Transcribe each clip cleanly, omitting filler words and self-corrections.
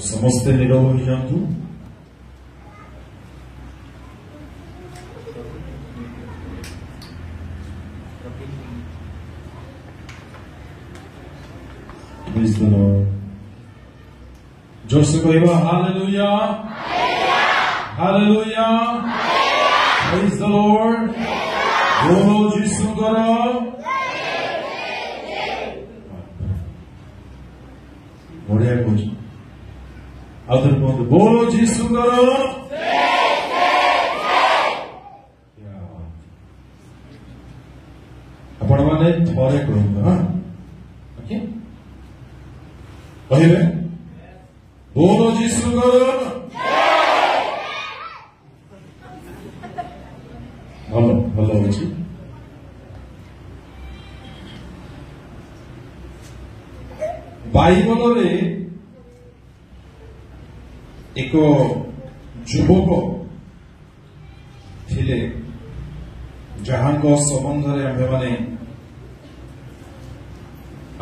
समस्ते नीरव हो जातु। Praise the Lord. जोश कहवा hallelujah, hallelujah, praise the Lord. बोलो यीशु करो। बढ़िया कुछ आदर बोलो, बोलो यीशु करो। आपण माने थोड़े करूंगा, हाँ, ओके? कहले बोलो यीशु करो। भलो भलो अछि। बाइबल रे एक युवक थिले जहां को संबंध रे आमे माने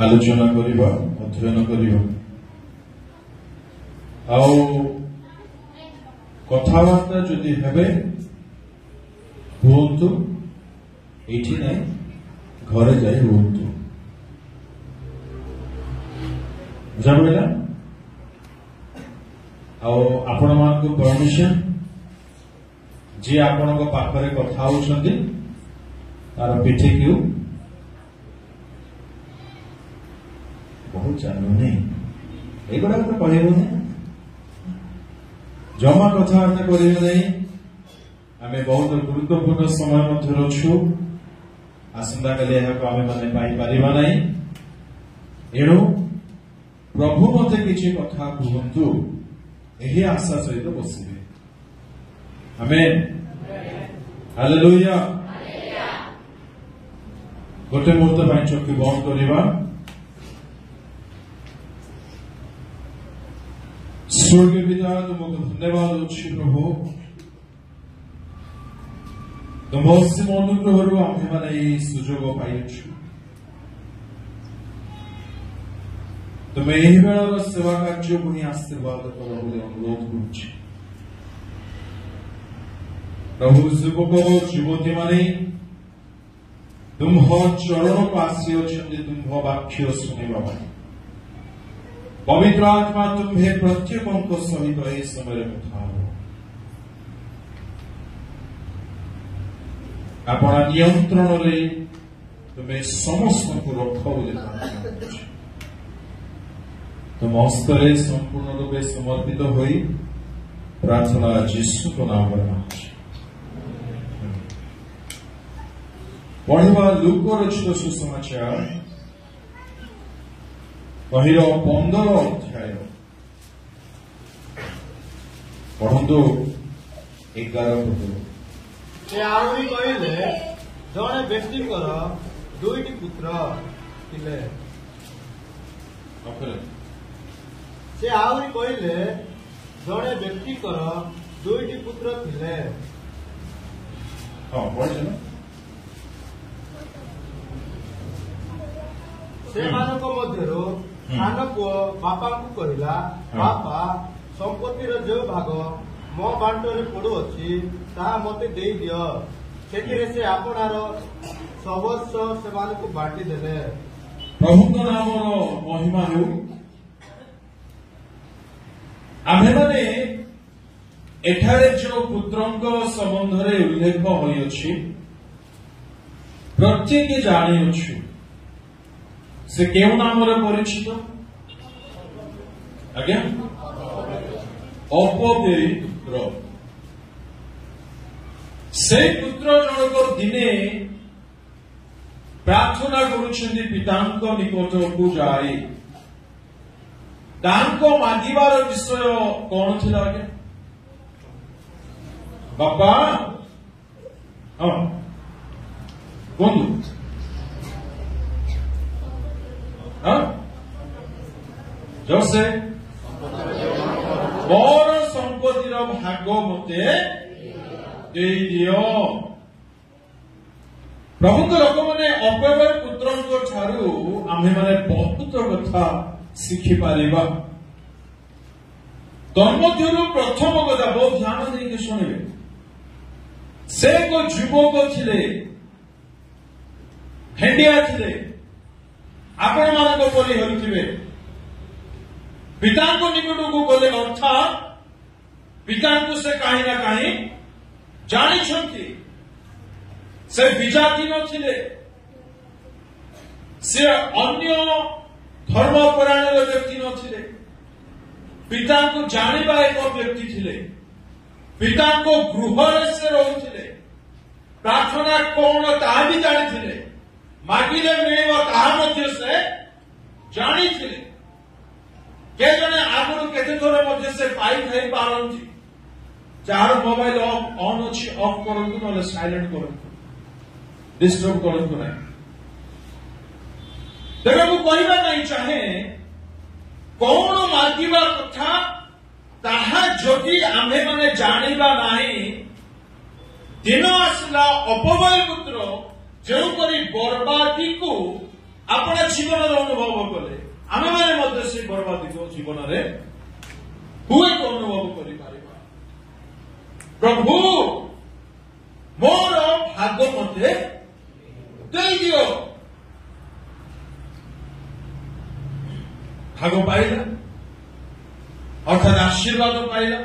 आलोचना करिबा, अध्ययन करिबा। आउ कथाबार्ता जदि हेबे हुंतु, एठी नै घरे जाई हुंतु। बुझापड़ा? आपण मान को परमिशन जी आपण को पाखरे कथा होउछंती तार पिठी क्यों बहुत जानू नहीं एगुड़ा तो कहबो नहीं, जमा कथबार्ता करिबो नहीं। आमे बहुत गुरुत्वपूर्ण समय मध्य अछु। आसंता काली एहाको आमे माने पाई परिबा नहीं। एणु प्रभु मते किछि कथा कहंतु, एही आशा सहित बसिबे। आमेन, हालेलुया। गोटे मुहूर्त ପାଇଁ चक्षु बंद करिबा। स्वर्गीय पिता, तुमको धन्यवाद अछि प्रभु। तुम असीम अनुग्रहरु आमे माने एही सुजोग पाइछु। तुम्हें यही बेलार सेवा कार्य को आशीर्वाद करो बोली अनुरोध करुछि प्रभु। युवक युवती माने तुम चरण को आसी अछंती, तुम वाक्य सुनिबा ପାଇଁ। पवित्र आत्मा तुम्हें प्रत्येक सहित ए समय कथा हो। आपण नियंत्रण रे तुम्हें समस्त को रख बोली प्रार्थना करुछि। तुम हस्तरे संपूर्ण रूपे समर्पित होई प्रार्थना यीशु को नाम में पढ़वा। लूक रचित सुसमाचार पहिलो 15 अध्याय पढ़ंतु 11 पद। से आहुरी कहले जड़े व्यक्तिकर दुईटी पुत्र थिले। से आहुरी कहले जड़े व्यक्तिकर दुईटी पुत्र थिले। हाँ पढ़े ना। से मानक मध्यरु सान पुओ बापा को कहला, बापा संपत्तिर जो भाग मो बांटरे पड़ू अछि ता मते देई दियो। सेतिरे से आपनार सर्वस्व सेमानकु बांटी देले। प्रभु नामर महिमा हो। आमे माने एठारे जो पुत्रंक संबंध रे उल्लेख होई अछि प्रत्येक जानि अछि से केउ नाम रे परिचित। आज्ञा अपवित्र। से पुत्र जनक दिने प्रार्थना करुछन्ति पितांक निकट को जाई। तांको मागिबार विषय कौन थिला आज्ञा? बापा हाँ कहतु जसे मोर संपत्तिर भाग मते देई दियो। प्रभु लोक मैंने अपव्यय पुत्र ठारू आमे माने बहुत कथा शिखि पारिबा। ତନ୍ମଧ୍ୟରୁ ପ୍ରଥମ କଥା ବହୁତ ଧ୍ୟାନ ଦେଇକି ଶୁଣିବେ। ସେ ଏକ ଯୁବକ ଥିଲେ, ହେଣ୍ଡିଆ ଥିଲେ, ଆପଣମାନଙ୍କ ପରି ହେଉଥିବେ। ପିତାଙ୍କ ନିକଟକୁ ଗଲେ ଅର୍ଥାତ୍ ପିତାଙ୍କୁ ସେ କାହିଁ ନା କାହିଁ ଜାଣିଛନ୍ତି। ସେ ବିଜାତି ନଥିଲେ, ସେ ଅନ୍ୟ ଧର୍ମପରାୟଣର ବ୍ୟକ୍ତି ନଥିଲେ। ପିତାଙ୍କୁ ଜାଣିବା ଏକ ବ୍ୟକ୍ତି ଥିଲେ। ପିତାଙ୍କ ଗୃହରେ ସେ ରହୁଥିଲେ। ପ୍ରାର୍ଥନା କଣ ତାହା ବି ଜାଣିଥିଲେ। ମାଗିଲେ ମିଳିବ ତାହା ମଧ୍ୟ ସେ ଜାଣିଥିଲେ। କେଜଣେ ଆଗରୁ କେତେଥର ମଧ୍ୟ ସେ ପାଇଥାଇ ପାରନ୍ତି। ଯାହାର ମୋବାଇଲ ଅନ୍ ଅଛି ଅଫ୍ କରନ୍ତୁ, ନହେଲେ ସାଇଲେଣ୍ଟ କରନ୍ତୁ, ଡିଷ୍ଟର୍ବ କରନ୍ତୁ ନାହିଁ। ତେବେ ମୁଁ କହିବା ପାଇଁ ଚାହେଁ, କଣ ମାଗିବା କଥା ତାହା ଯଦି ଆମ୍ଭେମାନେ ଜାଣିବା ନାହିଁ, ଦିନ ଆସିଲା ଅପବୟ ପୁତ୍ର ଯେଉଁପରି ବର୍ବାଦୀକୁ ଆପଣା ଜୀବନରେ ଅନୁଭବ କଲେ, ଆମେମାନେ ମଧ୍ୟ ସେ ବର୍ବାଦୀକୁ ଜୀବନରେ ହୁଏତ ଅନୁଭବ କରିପାରିବା। ପ୍ରଭୁ ମୋର ଭାଗ ମୋତେ ଦେଇଦିଅ। ଭାଗ ପାଇଲା ଅର୍ଥାତ୍ ଆଶୀର୍ବାଦ ପାଇଲା।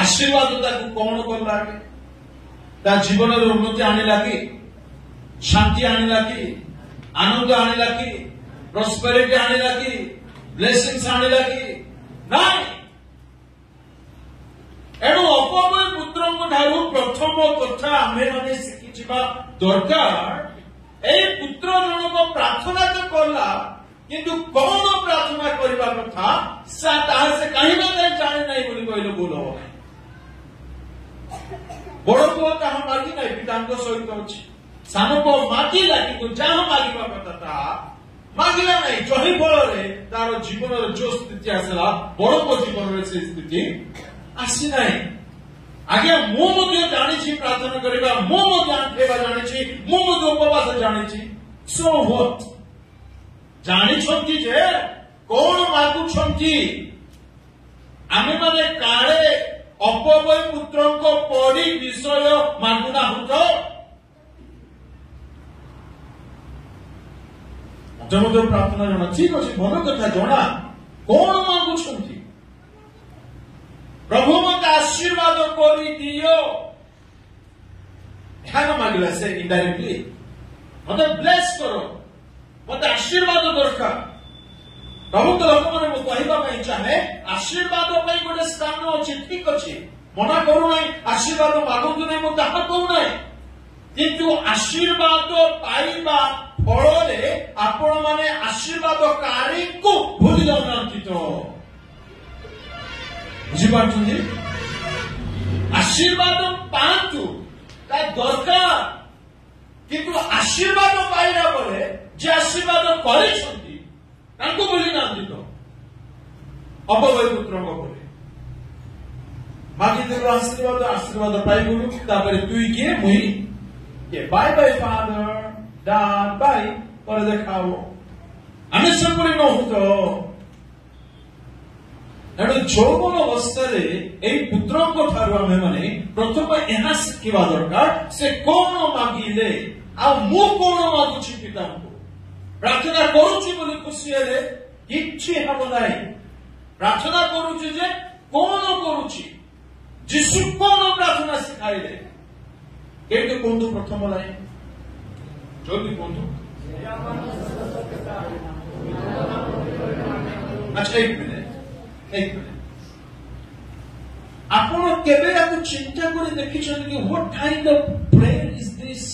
ଆଶୀର୍ବାଦ ତାକୁ କଣ କଲା? ତା ଜୀବନରେ ଉନ୍ନତି ଆଣିଲା କି? ଶାନ୍ତି ଆଣିଲା କି? ଆନନ୍ଦ ଆଣିଲା କି? ପ୍ରସ୍ପେରିଟି ଆଣିଲା କି? ବ୍ଲେସିଂସ୍ ଆଣିଲା କି? ନାଇଁ। ଏଣୁ ଅପବୟ ପୁତ୍ରଙ୍କ ଠାରୁ ପ୍ରଥମ କଥା ଆମେମାନେ ଶିଖିଯିବା ଦରକାର। ଏଇ ପୁତ୍ର ଜଣକ ପ୍ରାର୍ଥନା ତ କଲା, କିନ୍ତୁ କଣ ପ୍ରାର୍ଥନା କରିବା କଥା ତାହା ସେ କାହିଁକି ଜାଣି ନାହିଁ ବୋଲି କହିଲେ ଭୁଲ ହବ ନାହିଁ। ବଡ ପୁଅ ତାହା ମାଗି ନାହିଁ, ପିତାଙ୍କ ସହିତ ଅଛି। ସାନ ପୁଅ ମାଗିଲା, କିନ୍ତୁ ଯାହା ମାଗିବା କଥା ତାହା ମାଗିଲା ନାହିଁ। ଯହି ଫଳରେ ତାର ଜୀବନର ଯୋଉ ସ୍ଥିତି ଆସିଲା, ବଡ ପୁଅ ଜୀବନରେ ସେ ସ୍ଥିତି ଆସିନାହିଁ। ଆଜ୍ଞା, ମୁଁ ମଧ୍ୟ ଜାଣିଛି ପ୍ରାର୍ଥନା କରିବା, ମୁଁ ମଧ୍ୟ ଆଣ୍ଠେଇବା ଜାଣିଛି, ମୁଁ ମଧ୍ୟ ଉପବାସ ଜାଣିଛି। So what? ଜାଣିଛନ୍ତି ଯେ କଣ ମାଗୁଛନ୍ତି। ଆମେମାନେ କାଳେ ଅପବୟ ପୁତ୍ରଙ୍କ ପରି ବିଷୟ ମାଗୁନାହୁଁ ତ? ମତେ ମଧ୍ୟ ପ୍ରାର୍ଥନା ଜଣା, ଠିକ ଅଛି, ଭଲ କଥା, ଜଣା। କଣ ମାଗୁଛନ୍ତି? ପ୍ରଭୁ ମତେ ଆଶୀର୍ବାଦ କରିଦିଅ। ଏହା ନ ମାଗିଲା ସେ ଇନଡାଇରେକ୍ଟଲି, ମତେ ବ୍ଲେସ୍ କର, ମତେ ଆଶୀର୍ବାଦ ଦରକାର। ପ୍ରଭୁଙ୍କ ଲୋକମାନେ ମୁଁ କହିବା ପାଇଁ ଚାହେଁ, ଆଶୀର୍ବାଦ ପାଇଁ ଗୋଟେ ସ୍ଥାନ ଅଛି, ଠିକ ଅଛି, ମନା କରୁନାହିଁ। ଆଶୀର୍ବାଦ ମାଗନ୍ତୁ ନାହିଁ, ମୁଁ ତାହା କହୁନାହିଁ। କିନ୍ତୁ ଆଶୀର୍ବାଦ ପାଇବା ଫଳରେ ଆପଣମାନେ ଆଶୀର୍ବାଦକାରୀଙ୍କୁ ଭୁଲି ଯାଉନାହାନ୍ତି ତ? ବୁଝିପାରୁଛନ୍ତି? ଆଶୀର୍ବାଦ ପାଆନ୍ତୁ, ତା ଦରକାର, କିନ୍ତୁ ଆଶୀର୍ବାଦ ପାଇଲା ପରେ ଯେ ଆଶୀର୍ବାଦ କରିଛନ୍ତି ତାଙ୍କୁ ଭୁଲି ନାହାନ୍ତି ତ? ଅପବୟ ପୁତ୍ରଙ୍କ ପରି ମାଗିଦେଲୁ ଆଶୀର୍ବାଦ, ଆଶୀର୍ବାଦ ପାଇଗଲୁ, ତାପରେ ତୁଇ କିଏ ମୁଇ କିଏ? ବାଇ ବାଇ ଫାଦର, ଡାଡ, ବାଇ, ପରେ ଦେଖା ହବ। ଆମେ ସେପରି ନହୁ ତ। ଏଣୁ ଯୌବନ ଅବସ୍ଥାରେ ଏଇ ପୁତ୍ରଙ୍କ ଠାରୁ ଆମେମାନେ ପ୍ରଥମେ ଏହା ଶିଖିବା ଦରକାର, ସେ କଣ ମାଗିଲେ ଆଉ ମୁଁ କଣ ମାଗୁଛି ପିତାଙ୍କୁ। ପ୍ରାର୍ଥନା କରୁଛି ବୋଲି ଖୁସି ହେଲେ କିଛି ହେବ ନାହିଁ। ପ୍ରାର୍ଥନା କରୁଛି ଯେ କଣ କରୁଛି, ଯୀଶୁ କଣ ପ୍ରାର୍ଥନା ଶିଖାଇଲେ? କେମିତି କୁହନ୍ତୁ ପ୍ରଥମ ଲାଇନ, ଜଲ୍ଦି କୁହନ୍ତୁ। ଆଚ୍ଛା, ଏକ ମିନିଟ। ଆପଣ କେବେ ଆକୁ ଚିନ୍ତା କରି ଦେଖିଛନ୍ତି କି what kind of prayer is this?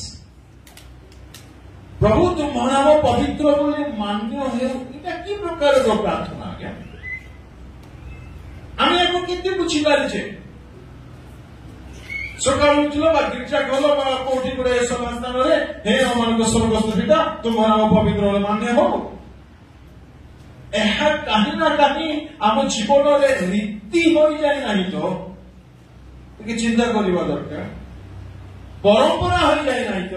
ପ୍ରଭୁ ତୁମ ନାମ ପବିତ୍ର ବୋଲି ମାନ୍ୟ ହେଉ, ଏଇଟା କି ପ୍ରକାରର ପ୍ରାର୍ଥନା? ଆଜ୍ଞା, ଆମେ ଆକୁ କେତେ ବୁଝିପାରିଛେ? ସକାଳୁ ଉଠିଲ ବା ଗିର୍ଜା ଗଲ ବା କୋଉଠି ଗୋଟେ ସଭା ସ୍ଥାନରେ, ହେ ଆମମାନଙ୍କ ସ୍ୱର୍ଗସ୍ଥ ପିତା ତୁମ ନାମ ପବିତ୍ର ବୋଲି ମାନ୍ୟ ହଉ। ଏହା କାହିଁ ନା କାହିଁ ଆମ ଜୀବନରେ ରୀତି ହୋଇଯାଇ ନାହିଁ ତ? ଟିକେ ଚିନ୍ତା କରିବା ଦରକାର। ପରମ୍ପରା ହୋଇଯାଇ ନାହିଁ ତ?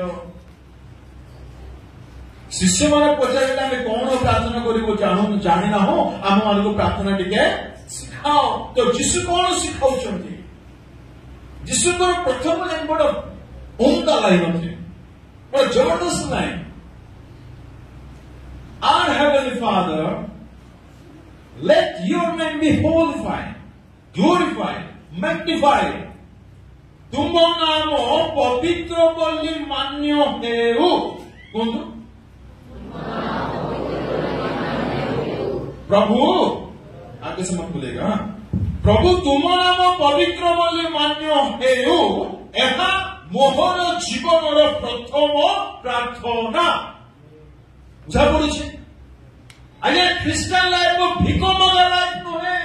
ଶିଷ୍ୟମାନେ ପଚାରିଲେ ଆମେ କଣ ପ୍ରାର୍ଥନା କରିବୁ ଜାଣିନାହୁଁ, ଆମମାନଙ୍କୁ ପ୍ରାର୍ଥନା ଟିକେ ଶିଖା। ଖାଅ। ତ ଯୀଶୁ କଣ ଶିଖାଉଛନ୍ତି? ଯୀଶୁଙ୍କର ପ୍ରଥମ ଲାଇନ୍ ବଡ ଉମଦା ଲାଇନ୍ ଅଛି, ବଡ ଜବରଦସ୍ତ line. Our Heavenly Father, let your name be holified, glorified, magnified. ତୁମ ନାମ ପବିତ୍ର ବୋଲି ମାନ୍ୟ ହେଉ। କୁହନ୍ତୁ प्रभु, आगे से मत बोलेगा, प्रभु तुम नाम पवित्र बोली मान्य हेउ, एहा मोहर जीवन प्रथम प्रार्थना। बुझा पड़े आज्ञा ख्रीस्टान लाइफ भिक मगा लाइफ नुहे।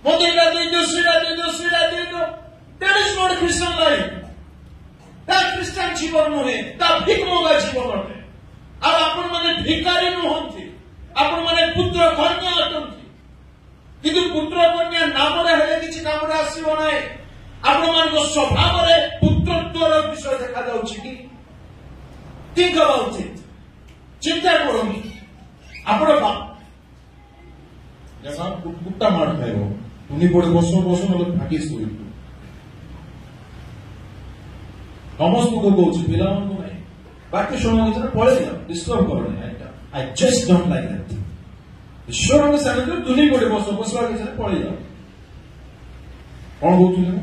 मत एटा दे दो, सीधा दे दो, सीधा दे दो। That is not Christian life. ता ख्रीस्टान जीवन नुहे, ता भिक मगा जीवन अटे। और आपण माने भिकारी नुहंती, आपण माने पुत्र कन्या अटंती, किंतु पुत्र कन्या नाम हेले किसी काम आसो ना। आपण मान स्वभाव पुत्रत्वर विषय देखा जाउछि कि थिंक अबाउट इट, चिंता करोनी। आपण जैसा कुत्ता मार खाइबो, तुनी पड़े बसो बसो न फाटी सुई। समस्त को कहूँ पिला को नहीं, बाकी शुणा पड़े डिस्टर्ब करो। I just don't like that. ईश्वर के सामने तुनी पड़े बसो बसवा के पड़े जाओ। कौन कहूँ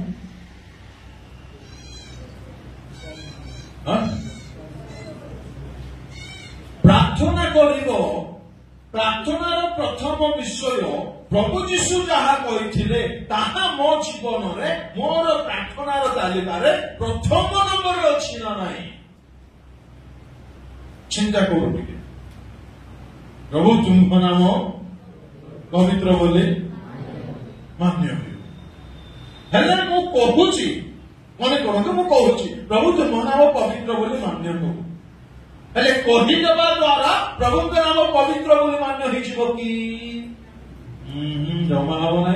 प्रार्थना करिबो। प्रार्थनार प्रथम विषय प्रभु जीशु जहा कहिथिले ताहा मो जीवन रे मोर प्रार्थनार तालिकारे प्रथम नंबर अछि ना नाही। चिंता करू टिके, प्रभु तुम नाम पवित्र बोले मान्य हेले मु कहूची। मन करते मु कहूची प्रभु तुम नाम पवित्र बोले मान्य हो। हेले कहिदेवा द्वारा प्रभु नाम पवित्र बोले मान्य हो कि जमा हम ना।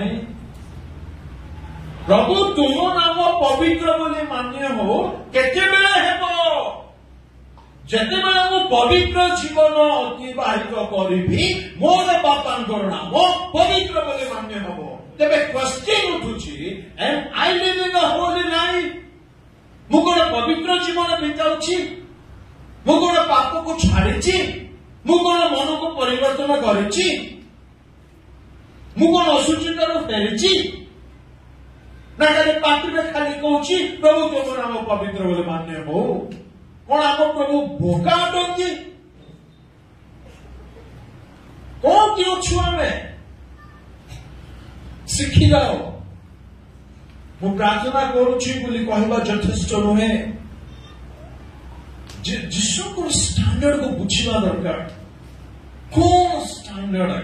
प्रभु तुम नाम पवित्र बोले मान्य हो केते बेले हेबो? जेते बेले मु पवित्र जीवन अतिबाहित करिबी, मोर बापांकर नाम पवित्र बोले मान्य हबो। तेबे क्वेश्चन उठुची, am I living a holy life? मु कोन पवित्र जीवन बिताउची? मु कोन पाप को छाड़ीची? मु कोन मन को परिवर्तन करिची? मु कोन असुचितर फेरिची? ना खाली पाटी में खाली कहूची प्रभु तुम नाम पवित्र बोले मान्य हो। कौन आप प्रभु बोका अटंती? कौन क्यों छुआ में शिखी जाओ। मु प्रार्थना करुची बोली कहवा यथेष्ट नुहे। जीशु को स्टैंडर्ड को बुझा दरकार। कौन स्टैंडर्ड है?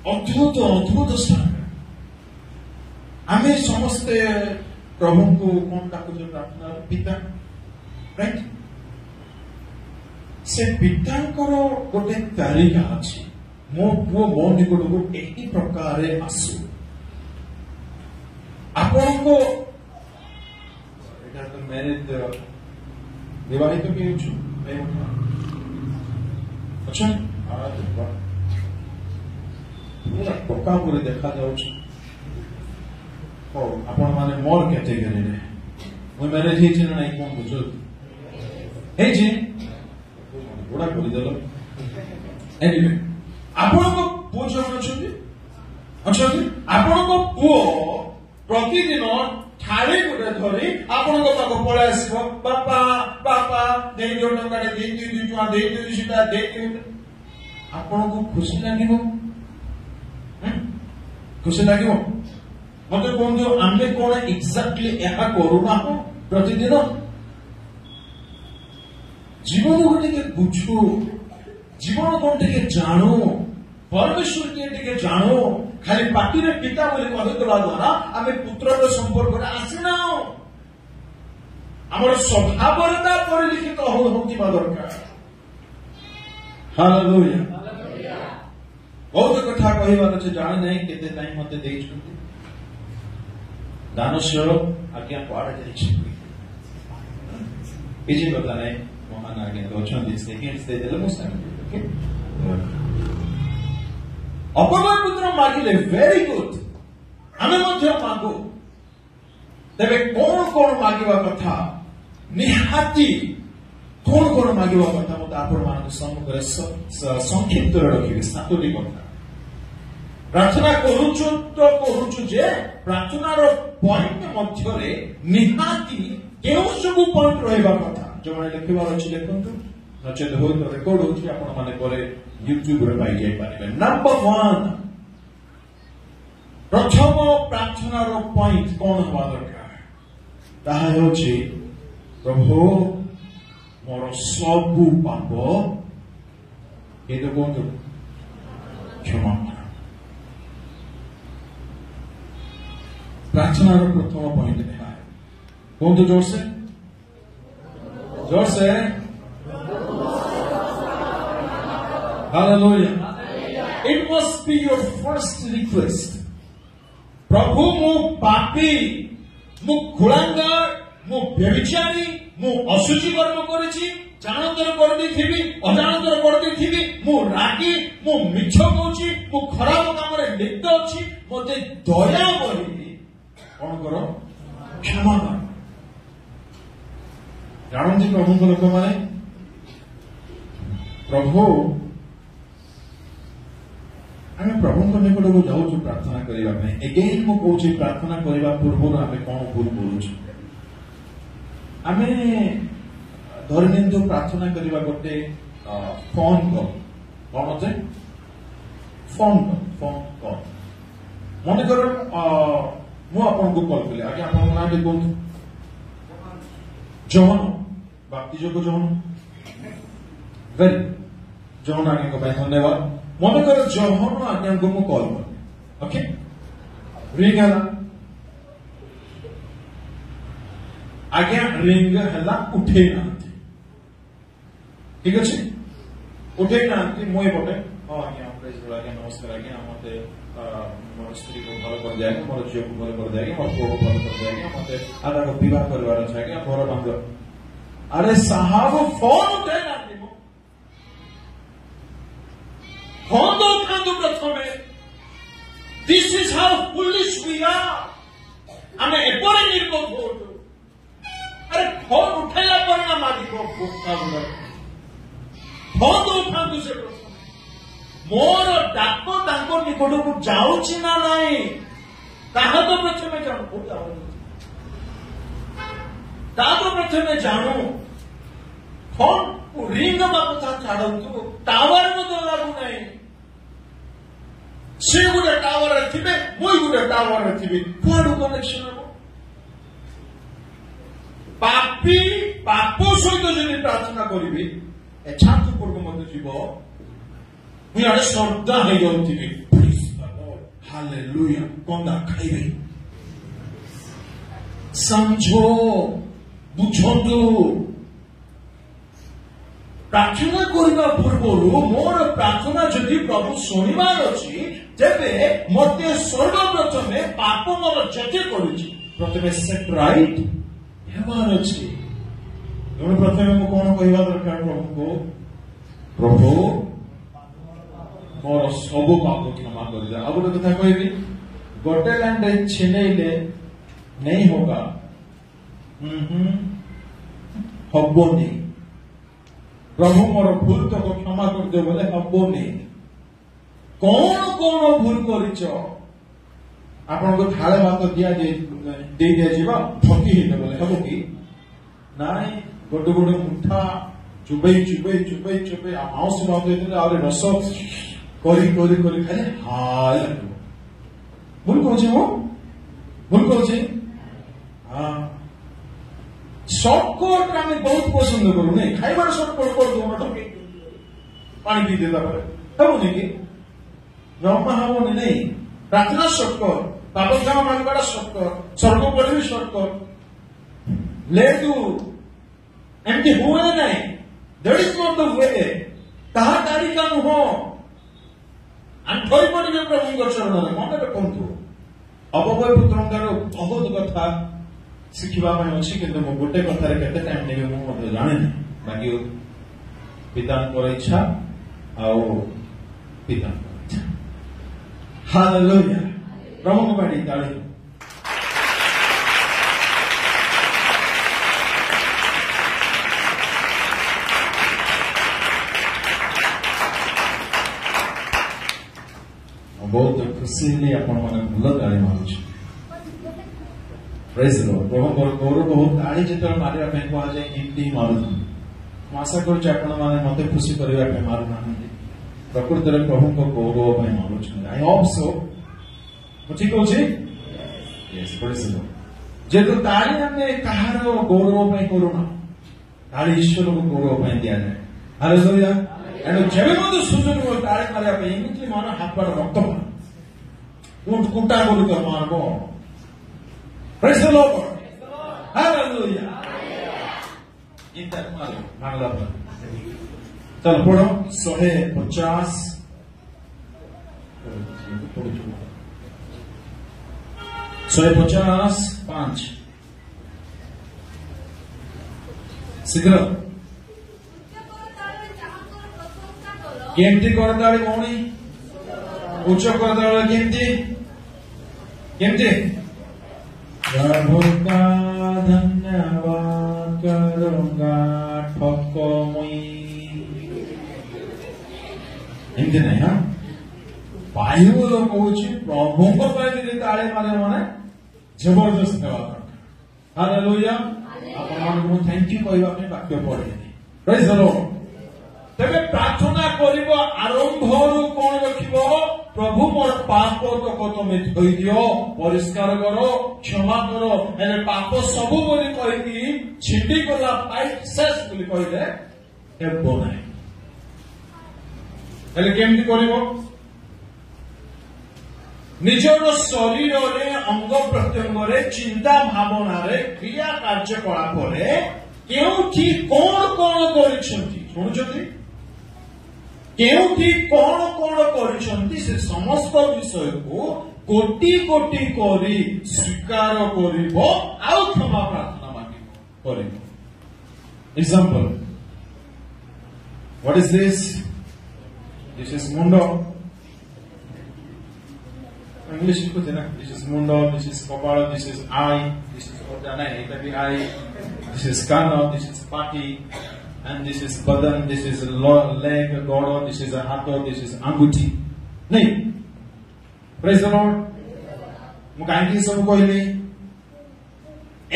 अद्भुत अद्भुत स्टैंडर्ड। आम समस्ते प्रभु को कौन डाकुछ प्रार्थना पिता, राइट? से पितांकर गोटे तालिका अच्छी, मो पुओ मो निकट को यही प्रकार आसू। आपण को मैरिज विवाहित के अच्छा पूरा पक्का पूरे देखा जाऊँ। आपण माने मोर कैटेगरी रे मु मैरिज हेछि ना कोन बुझो हेछि बड़ा कर देलो। एनीवे आपण को पुओ जन अछथि अछथि आपण को पुओ प्रतिदिन थारे गुटे धरी आपण को पाको पळे आसीबो, बापा बापा देई जो टंका दे देई दु टका देई दु सीता देई दु। आपण को खुशी लागिबो? खुशी लागिबो? मत कहूँ आम कौन एक्जाक्टली यहाँ करूना हो प्रतिदिन? जीवन को टे बुझु, जीवन को टे जानू, परमेश्वर के जानू। खाली पार्टी रे पिता बोली कहदेवा द्वारा आम पुत्र संपर्क आसीना। आम स्वभाव परिलिखित होता दरकार। हालेलुया। बहुत कथा कहबार अच्छे जानी ना केते टाइम मते देइछन्ति। दानश्वर आज्ञा कुआड़े जाइछि किछि पता नहीं। महान आज्ञा तो अछन्ति सेकेंड्स दे देले मु ओके। ଅପବୟ ପୁତ୍ର ମାଗିଲେ ଭେରି ଗୁଡ୍, ଆମେ ମଧ୍ୟ ମାଗୁ। ତେବେ କଣ କଣ ମାଗିବା କଥା, ନିହାତି କଣ କଣ ମାଗିବା କଥା ମୁଁ ଆପଣମାନଙ୍କ ସମ୍ମୁଖରେ ସଂକ୍ଷିପ୍ତରେ ରଖିବି। 7ଟି କଥା ପ୍ରାର୍ଥନା କରୁଛୁ ତ କରୁଛୁ ଯେ ପ୍ରାର୍ଥନାର ପଏଣ୍ଟ ମଧ୍ୟରେ ନିହାତି କେଉଁ ସବୁ ପଏଣ୍ଟ ରହିବା କଥା। ଯେଉଁମାନେ ଲେଖିବାର ଅଛି ଲେଖନ୍ତୁ, ନଚେତ ହୁଏତ ରେକର୍ଡ ହଉଛି, ଆପଣମାନେ ପରେ ୟୁଟ୍ୟୁବରେ ପାଇଯାଇପାରିବେ। ନମ୍ବର 1, ପ୍ରଥମ ପ୍ରାର୍ଥନାର ପଏଣ୍ଟ କଣ ହେବା ଦରକାର? ତାହା ହେଉଛି ପ୍ରଭୁ ମୋର ସବୁ ପାପ କୁହନ୍ତୁ କ୍ଷମା କର। ପ୍ରାର୍ଥନାର ପ୍ରଥମ ପଏଣ୍ଟ ଏହା କୁହନ୍ତୁ ଜୋରସେ ଜୋରସେ Hallelujah. It must be your first request. प्रभु मु पापी, मु कुलांगार, मु व्यभिचारी, मु असुचि कर्म करेछि, जानतर करदैथिबि अजानतर करदैथिबि, मु रागी, मु मिछ कहूछि, मु खराब कामरे लिप्त अछि, मते दया करि कोन करो क्षमा कर। जानନ୍ତି प्रभुଙ୍କ ଲୋକମାନେ प्रभु ଆମେ ପ୍ରଭୁଙ୍କ ନିକଟକୁ ଯାଉଛୁ ପ୍ରାର୍ଥନା କରିବା ପାଇଁ। ଏଗେନ୍ ମୁଁ କହୁଛି, ପ୍ରାର୍ଥନା କରିବା ପୂର୍ବରୁ ଆମେ କଣ ଭୁଲ କରୁଛୁ? ଆମେ ଧରିନିଅନ୍ତୁ ପ୍ରାର୍ଥନା କରିବା ଗୋଟେ ଫୋନ କଲ୍, କଣ ଯେ ଫୋନ କଲ୍। ମନେକର ମୁଁ ଆପଣଙ୍କୁ କଲ୍ କଲି, ଆଜ୍ଞା ଆପଣଙ୍କ ନାଁ ଟିକେ କୁହନ୍ତୁ। ଜହନ, ବାପ୍ତି ଯୋଗ ଜହନ। ଭେରି ଜହନ ଆଜ୍ଞାଙ୍କ ପାଇଁ ଧନ୍ୟବାଦ। ମନେକର ଜହନ ଆଜ୍ଞାଙ୍କୁ ମୁଁ କଲ୍ କଲି, ଓକେ, ରିଙ୍ଗ ହେଲା, ଆଜ୍ଞା ରିଙ୍ଗ ହେଲା, ଉଠେଇ ନାହାନ୍ତି, ଠିକ ଅଛି, ଉଠେଇ ନାହାନ୍ତି। ମୁଁ ଏପଟେ ହଁ ଆଜ୍ଞା ଆଜ୍ଞା ନମସ୍କାର ଆଜ୍ଞା, ମତେ ମୋର ସ୍ତ୍ରୀକୁ ଭଲ କରିଦିଏ ଆଜ୍ଞା, ମୋର ଝିଅକୁ ଭଲ କରିଦିଏ ଆଜ୍ଞା, ମୋର ପୁଅକୁ ଭଲ କରିଦିଏ ଆଜ୍ଞା, ମତେ ଆଗାକୁ ବିବାହ କରିବାର ଅଛି ଆଜ୍ଞା, ଘର ବାନ୍ଧ। ଆରେ ସାହାବ ଫୋନ ଉଠେଇ ନାହାନ୍ତି, ଫୋନ ଉଠାନ୍ତୁ ପ୍ରଥମେ। This is how foolish we are. ଆମେ ଏପରି ନିର୍বোধ ହଉଛୁ। ଆରେ ଫୋନ ଉଠାଇଲା ପରେ ନା ମାଗିବ, ଫୋନ ଉଠାନ୍ତୁ ସେ ପ୍ରଥମେ। ମୋର ଡାକ ତାଙ୍କ ନିକଟକୁ ଯାଉଛି ନା ନାହିଁ ତାହା ତ ପ୍ରଥମେ ଜାଣୁ, ତାହା ତ ପ୍ରଥମେ ଜାଣୁ। ଫୋନ ରିଙ୍ଗ ହେବା କଥା ଛାଡନ୍ତୁ, ଟାୱାର ମଧ୍ୟ ଲାଗୁନାହିଁ। ସେ ଗୋଟେ ଟାୱାରରେ ଥିବେ, ମୁଁ ଗୋଟେ ଟାୱାରରେ ଥିବି, କୁଆଡୁ କନେକ୍ସନ ହବ? ପାପୀ ପାପ ସହିତ ଯଦି ପ୍ରାର୍ଥନା କରିବି, ଏ ଛାତ ଉପରକୁ ମଧ୍ୟ ଯିବ, ମୁଁ ଇଆଡେ ଶ୍ରଦ୍ଧା ହେଇଯାଉଥିବି, ହାଲେଲୁୟା, କନ୍ଦା ଖାଇବେ। ସମଝ, ବୁଝନ୍ତୁ, ପ୍ରାର୍ଥନା କରିବା ପୂର୍ବରୁ ମୋର ପ୍ରାର୍ଥନା ଯଦି ପ୍ରଭୁ ଶୁଣିବାର ଅଛି, ତେବେ ମତେ ସର୍ବପ୍ରଥମେ ପାପ ମୋର ଯେତେ କରୁଛି ପ୍ରଥମେ ସେଟ୍ ରାଇଟ୍ ହେବାର ଅଛି। ତେଣୁ ପ୍ରଥମେ ମୁଁ କଣ କହିବା ଦରକାର ପ୍ରଭୁଙ୍କୁ? ପ୍ରଭୁ ମୋର ସବୁ ପାପ କ୍ଷମା କରିଦିଅ। ଆଉ ଗୋଟେ କଥା କହିବି, ଗୋଟେ ଲାଇନରେ ଛିନେଇଲେ ନେଇ ହୋଗା, ହବନି। ପ୍ରଭୁ ମୋର ଭୁଲ ତକ କ୍ଷମା କରିଦିଅ ବୋଲେ ହବନି। କଣ କଣ ଭୁଲ କରିଛ? ଆପଣଙ୍କୁ ଥାଳେ ଭାତ ଦେଇ ଦିଆଯିବ, ଠକି ହେଇଯିବ ବୋଲେ ହବ କି? ନାଇଁ, ଗୋଟେ ଗୋଟେ ମୁଠା ଚୁବେଇ ଚୁବେଇ ଚୁବେଇ ଚୁବେଇ ମାଉସ ଭାତ ହେଇଥିଲେ ଆହୁରି ରସ କରି କରି କରି ଖାଇଲେ ହାୟ ଲାଗିବ। ଭୁଲ କହୁଛି ମୁଁ, ଭୁଲ କହୁଛି। ହଁ, ସର୍ଟକଟ ଆମେ ବହୁତ ପସନ୍ଦ କରୁ, ନାଇଁ? ଖାଇବାର ସର୍ଟକଟ କରିଦେବୁ, ଠକି ପାଣି ପିଇ ଦେଲା ପରେ ହବନି କି? ଜମା ହବନି, ନାଇଁ? ପ୍ରାର୍ଥନା ସର୍ଟକଟ, ପାପ କ୍ଷମା ମାଗିବାଟା ସର୍ଟକଟ, ସ୍ୱର୍ଗ ପଡ଼ିବି ସର୍ଟକଟ। ଲେଟୁ ଏମିତି ହୁଏ ନାହିଁ। That is not the we. ତାହା ତାରିକା ନୁହଁ। ଆଣ୍ଠୋଇ ପଡ଼ିବେ ପ୍ରଭୁଙ୍କ ଚରଣରେ। ମନେ ରଖନ୍ତୁ, ଅପବୟ ପୁତ୍ରଙ୍କର ବହୁତ କଥା ଶିଖିବା ପାଇଁ ଅଛି, କିନ୍ତୁ ମୁଁ ଗୋଟେ କଥାରେ କେତେ ଟାଇମ୍ ନେବି ମୁଁ ମଧ୍ୟ ଜାଣିନି। ବାକି ପିତାଙ୍କର ଇଚ୍ଛା ଆଉ ପିତାଙ୍କର ଇଚ୍ଛା। हालेलुया प्रभु को बैठी ताली बहुत खुशी नहीं अपन मैंने भूल ताली मारूँ प्रेज द लॉर्ड प्रभु गौरव बहुत ताली जितने मारिया पे को आज हिंदी मारू आशा करुच्चे आपण मैंने मत खुशी करने मारू ना प्रकृति में प्रभु को गौरव मारू आई होप सो ठीक अच्छे जेहेतु ताली आम कहार गौरव करूना ताली ईश्वर को गौरव दि जाए हालेलुया जब मत सुजोग ताली मारे एमती मान हाथ पाड़ रक्त कुंटा गुड़िक मारब प्रेज द लॉर्ड हालेलुया मारला चल पढ़ो 150 150 शीघ्र केमती करदाड़ी मौनी उच्च करदाड़ी केमती प्रभु का धन्यवाद करूंगा ठको मुई एमती नहीं हाँ बाइबल कहूँ प्रभु को ताली मारे माने जबरदस्त देवा हालेलुया आपको थैंक यू कहवा वाक्य पढ़े प्रेज द लॉर्ड तेरे प्रार्थना करिब आरंभ कौन रखिब प्रभु मोर पाप तक तुम धोई दियो परिष्कार करो क्षमा करो एने पाप सबू बोली कही छिटी गला पाइप शेष बोली कहले हेबो नाही हेले केमती करिब निजर शरीर रे अंग प्रत्यंग रे चिंता भावना रे क्रिया कार्यकलाप रे केउठी कोन कोन करिसंती सुनुछंती केउठी कोन कोन करिसंती से समस्त विषय को कोटि कोटि करी स्वीकार करिबो आउ क्षमा प्रार्थना मागिबो करिबो example what is this is मुंडो English कुछ है ना this is mundo this is kopala this is eye this is ordana eta bhi eye this is kano this is pati and this is badan this is leg godo this is a hato this is anguti nahi praise the lord mu kahi सब कहली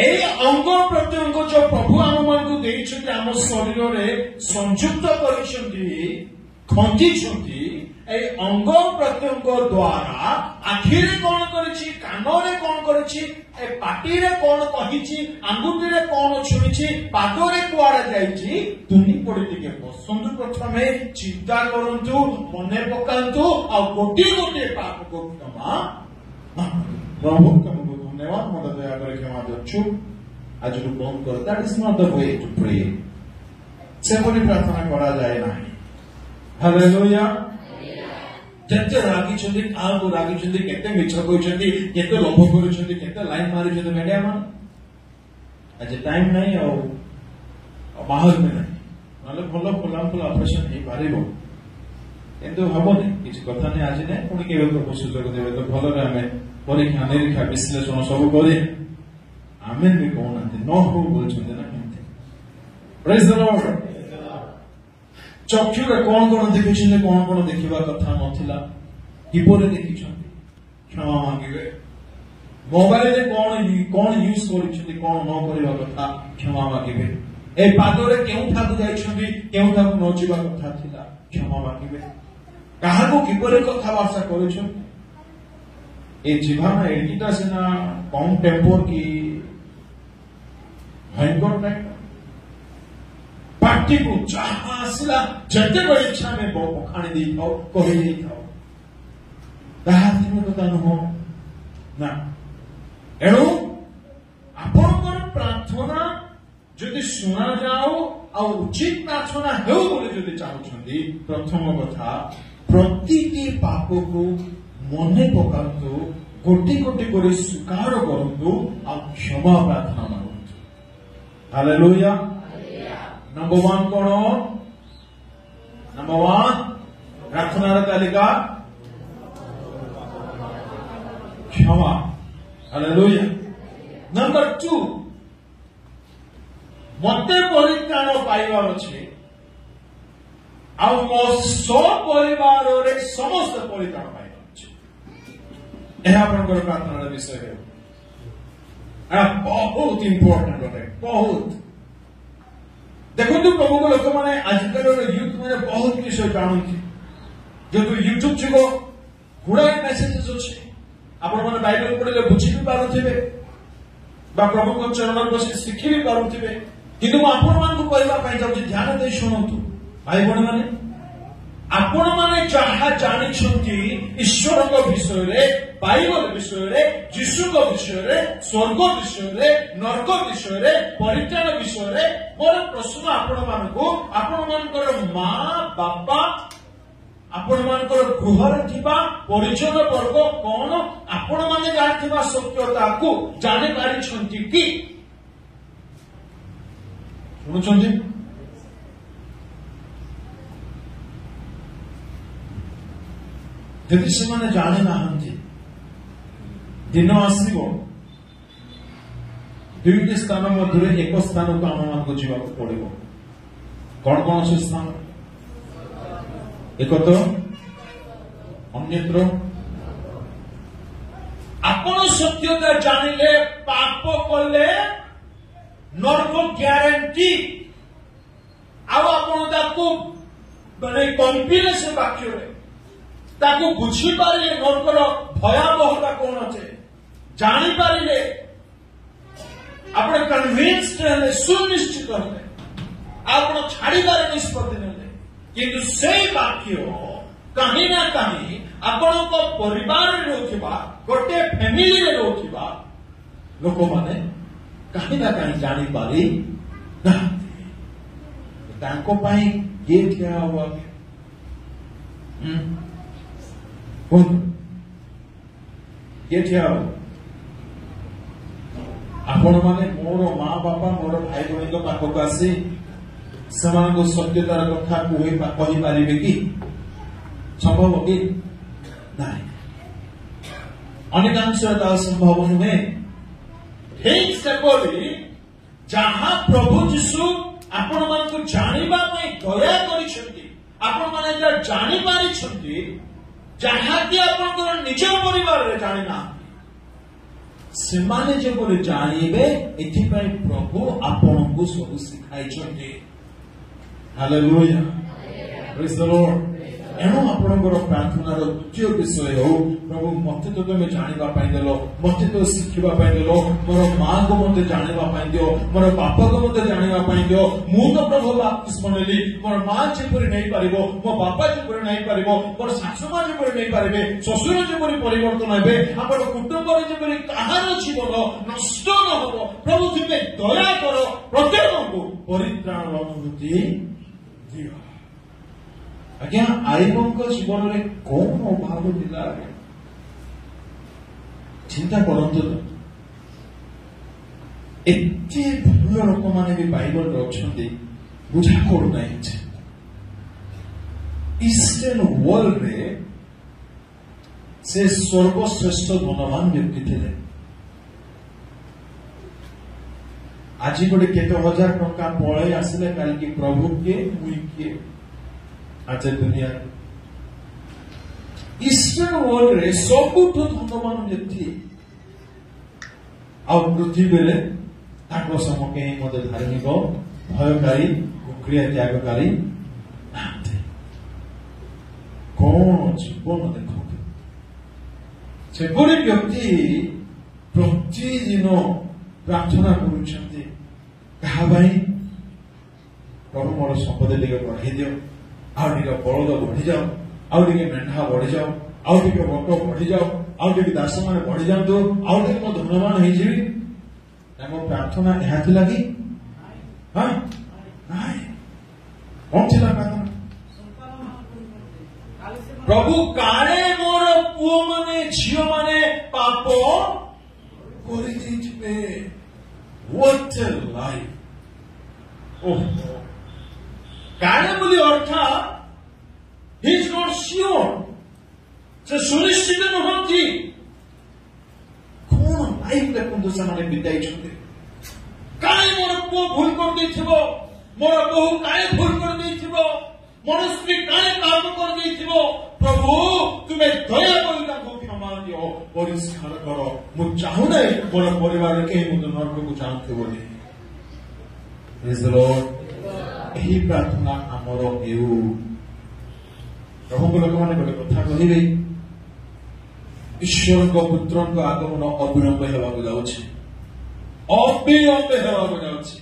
ए अंग प्रत्यंग जो प्रभु आम मान को देइछथि आम शरीर रे संयुक्त करिसथि खंजिसथि ए अंग प्रत्यंग द्वारा आखिरे कौन करिछि कानरे कौन करिछि ए पाटीरे कौन कहिछि आंगुठीरे कौन छुइछि पादरे कुआडे जाइछि तुनी पडिति के बसंतु प्रथमे चिंता करंतु मने पकांतु आ गोटी गोटी पाप को क्षमा प्रभु तुमको धन्यवाद मत दया करे क्षमा दछु आज जो बंद कर that is not the way to pray से बोली प्रार्थना करा जाए नाही हालेलुया जत्ते रागी छथि आगो रागी छथि केते मिछ कहउछथि केते लोभ करूछथि केते लाइन मारुछथि मीडिया मान आज टाइम नहीं आ बाहर में नहीं माने भलो फुलाफुल ऑपरेशन हे पारिबो किंतु हबोनी किछ कथा नै आज नै पुनी केबे को सुযোগ देबे तो भलो रे हमें परीक्षा निरीक्षा विश्लेषण सब करे आमेन भी कहनाते न हो बोलछथि ना केते प्रेज द लॉर्ड चक्षुरे कौन कौन देखिछन कौन कौन देखिबा कथा नथिला किपरे देखिछन क्षमा मांगिबे मोबाइल रे कौन यूज करिछथि कौन न करिबा कथा क्षमा मांगिबे ए पादरे केउ ठाकु जाइछथि केउ ठाकु न जिबा कथा थिला क्षमा मांगिबे काहा को किपरे कथा वार्ता करिछन ए जीवा एडिटा सेना कम टेम्पर की भयंकर टाइप पार्टी को जहां आसला जते बड़ी इच्छा में बहु पखाणी दी थाओ कहि दी थाओ ताहा दिन कथा न हो ना एणु आपनकर प्रार्थना जदि सुना जाओ आ उचित प्रार्थना हेउ बोले जदि चाहुछंती प्रथम कथा प्रतिटी पाप को मने पकांतु गोटी गोटी करे स्वीकार करंतु आ क्षमा प्रार्थना मांगंतु हालेलुया नंबर 1 कौन नंबर 1 प्रार्थना तालिका क्षमा। हालेलुया। नंबर 2 मते परित्राण पाइबार अछि आ मो सो परिवार रे समस्त परित्राण पाइबार अछि। एहा आपनकर प्रार्थना विषय है। बहुत इंपोर्टेंट है। बहुत देखो तो प्रभु को लोक माने आजकल यूथ मैंने बहुत विषय जानती जो तो यूट्यूब जुग गुड़ाए मेसेजेस अच्छे आपण मैंने बाइबल पढ़ले बुझी भी पारुथिबे बा प्रभु को चरण बसी शिखी भी पारुथिबे किंतु आपण मान को कहबा पई जाउची ध्यान दे सुनंतु भाई बण माने आपण माने जहा जानि छंती ईश्वर को विषय रे बाइबल विषय रे यीशु को विषय रे स्वर्ग विषय रे नरक विषय रे परित्राण विषय रे मोर प्रश्न आपण मानकर मां बापा आपण मानकर गृह थिबा परिजन वर्ग कोन आपण माने जानिथिबा सत्यता को जानि पारि छंती कि सुनुछंती यदि से माने जाने नाहंती दिन आसीबो दुईटी स्थान मध्य एक स्थान को आम मान को जीवा पड़ो कौन कौन से स्थान एक तो अन्यत्र आपण सत्यता जानिले पाप कले नरक ग्यारंटी आपण ताको माने कंपीले से वाक्य रे ताको बुझी पारे नरकर भयावहता कौन अच्छे जानी पारे आप कन्विन्स्ड हेले सुनिश्चित हेले आप छाड़बार निष्पत्ति नेले किंतु से वाक्य कहीं ना कहीं आपण परिवार रोकवा गोटे फैमिली रे रोकवा लोक माने कहीं ना कहीं जानी पारी तांको पाई ये क्या हुआ ये ठिया आपण माने मोर मां बापा मोर भाई बहन को पाखक आसी समान को सत्यतार कथा कहि पारिबे कि संभव कि नहीं अनेकांशता संभव नुहे ठीक सेपरि जहां प्रभु यीशु आपण मान को जानिबा पई दया करिसथि आपण माने जा जानि पारिसथि जहाँ कि आपंकर निज परिवार रे जानी ना सेमाने जेपरि जानिबे एथिपाई प्रभु आपनको सब सिखाई छथि। Hallelujah praise the Lord. एणु आपणकर प्रार्थनार द्वितीय विषय हो प्रभु मते तो तुम जानिबा पाई देलो मते तो शिखिबा पाई देलो मोर मां को मते जानिबा पाई दियो मोर बापा को मते जानिबा पाई दियो मु तो प्रभु बपतिस्मा नेली मोर मां जेपरि नै पारिबो मो बापा जेपरि नै पारिबो मोर सासु मां जेपरि नै पारिबे ससुर जेपरि परिवर्तन हेबे आपण कुटुंब रे जेपरि काहार जीवन नष्ट न होबो प्रभु तुमे दया करो प्रत्येक को परित्राण अनुभूति दियो। आज्ञा आईबंक जीवन में कौन अभाव मिला चिंता करंतु एते भूल लोक माने भी बाइबल रखछन्ती बुझा कोड नाही ईस्टर्न वर्ल्ड रे से सर्वश्रेष्ठ धनवान व्यक्ति थे। आज गोटे केते हजार टंका पळे आसिले काल की प्रभु के मुई के आज दुनिया ईस्टर्न वर्ल्ड रे सबुठ धनवान व्यक्ति आ पृथ्वी रे ताको समके मते धार्मिक भयकारी क्रिया त्यागकारी कौन जीवन देखो से व्यक्ति प्रतिदिन प्रार्थना करुछन्ति कहा भाई प्रभु मोर संपत्ति टिके बढ़ाई दियो आउ टिके बलद बढ़ी जाओ आउ टिके मेंढा बढ़ी जाओ आउ टिके बक बढ़ी जाओ आउ टिके दास माने बढ़ी जाओ आउ टिके मो धनवान होई जीवी ताको प्रार्थना ଏହା थिला कि हां नाही कोन थिला प्रार्थना प्रभु काले मोर पुओ माने झियो माने पाप करि दिथिबे व्हाट अ लाइफ ओह काले बोली अर्थात ही इज नॉट श्योर से सुनिश्चित नहंती लाइफ देखो से बिताई काहे मोर पुओ भूल कर देथिबो मोर बहु काहे भूल कर देथिबो मोर स्त्री काहे काम कर देथिबो प्रभु तुमे दया करि ताको क्षमा दियो परिष्कार करो मु चाहू नै मोर परिवार के मु नरक को जानथे बोली प्रेज द लॉर्ड एही प्रार्थना हमरो हेउ प्रभु को लोक माने गोटे कथा कहिबे ईश्वर को पुत्र को आगमन अविलंब हेबाक जाउछि अविलंब हेबाक जाउछि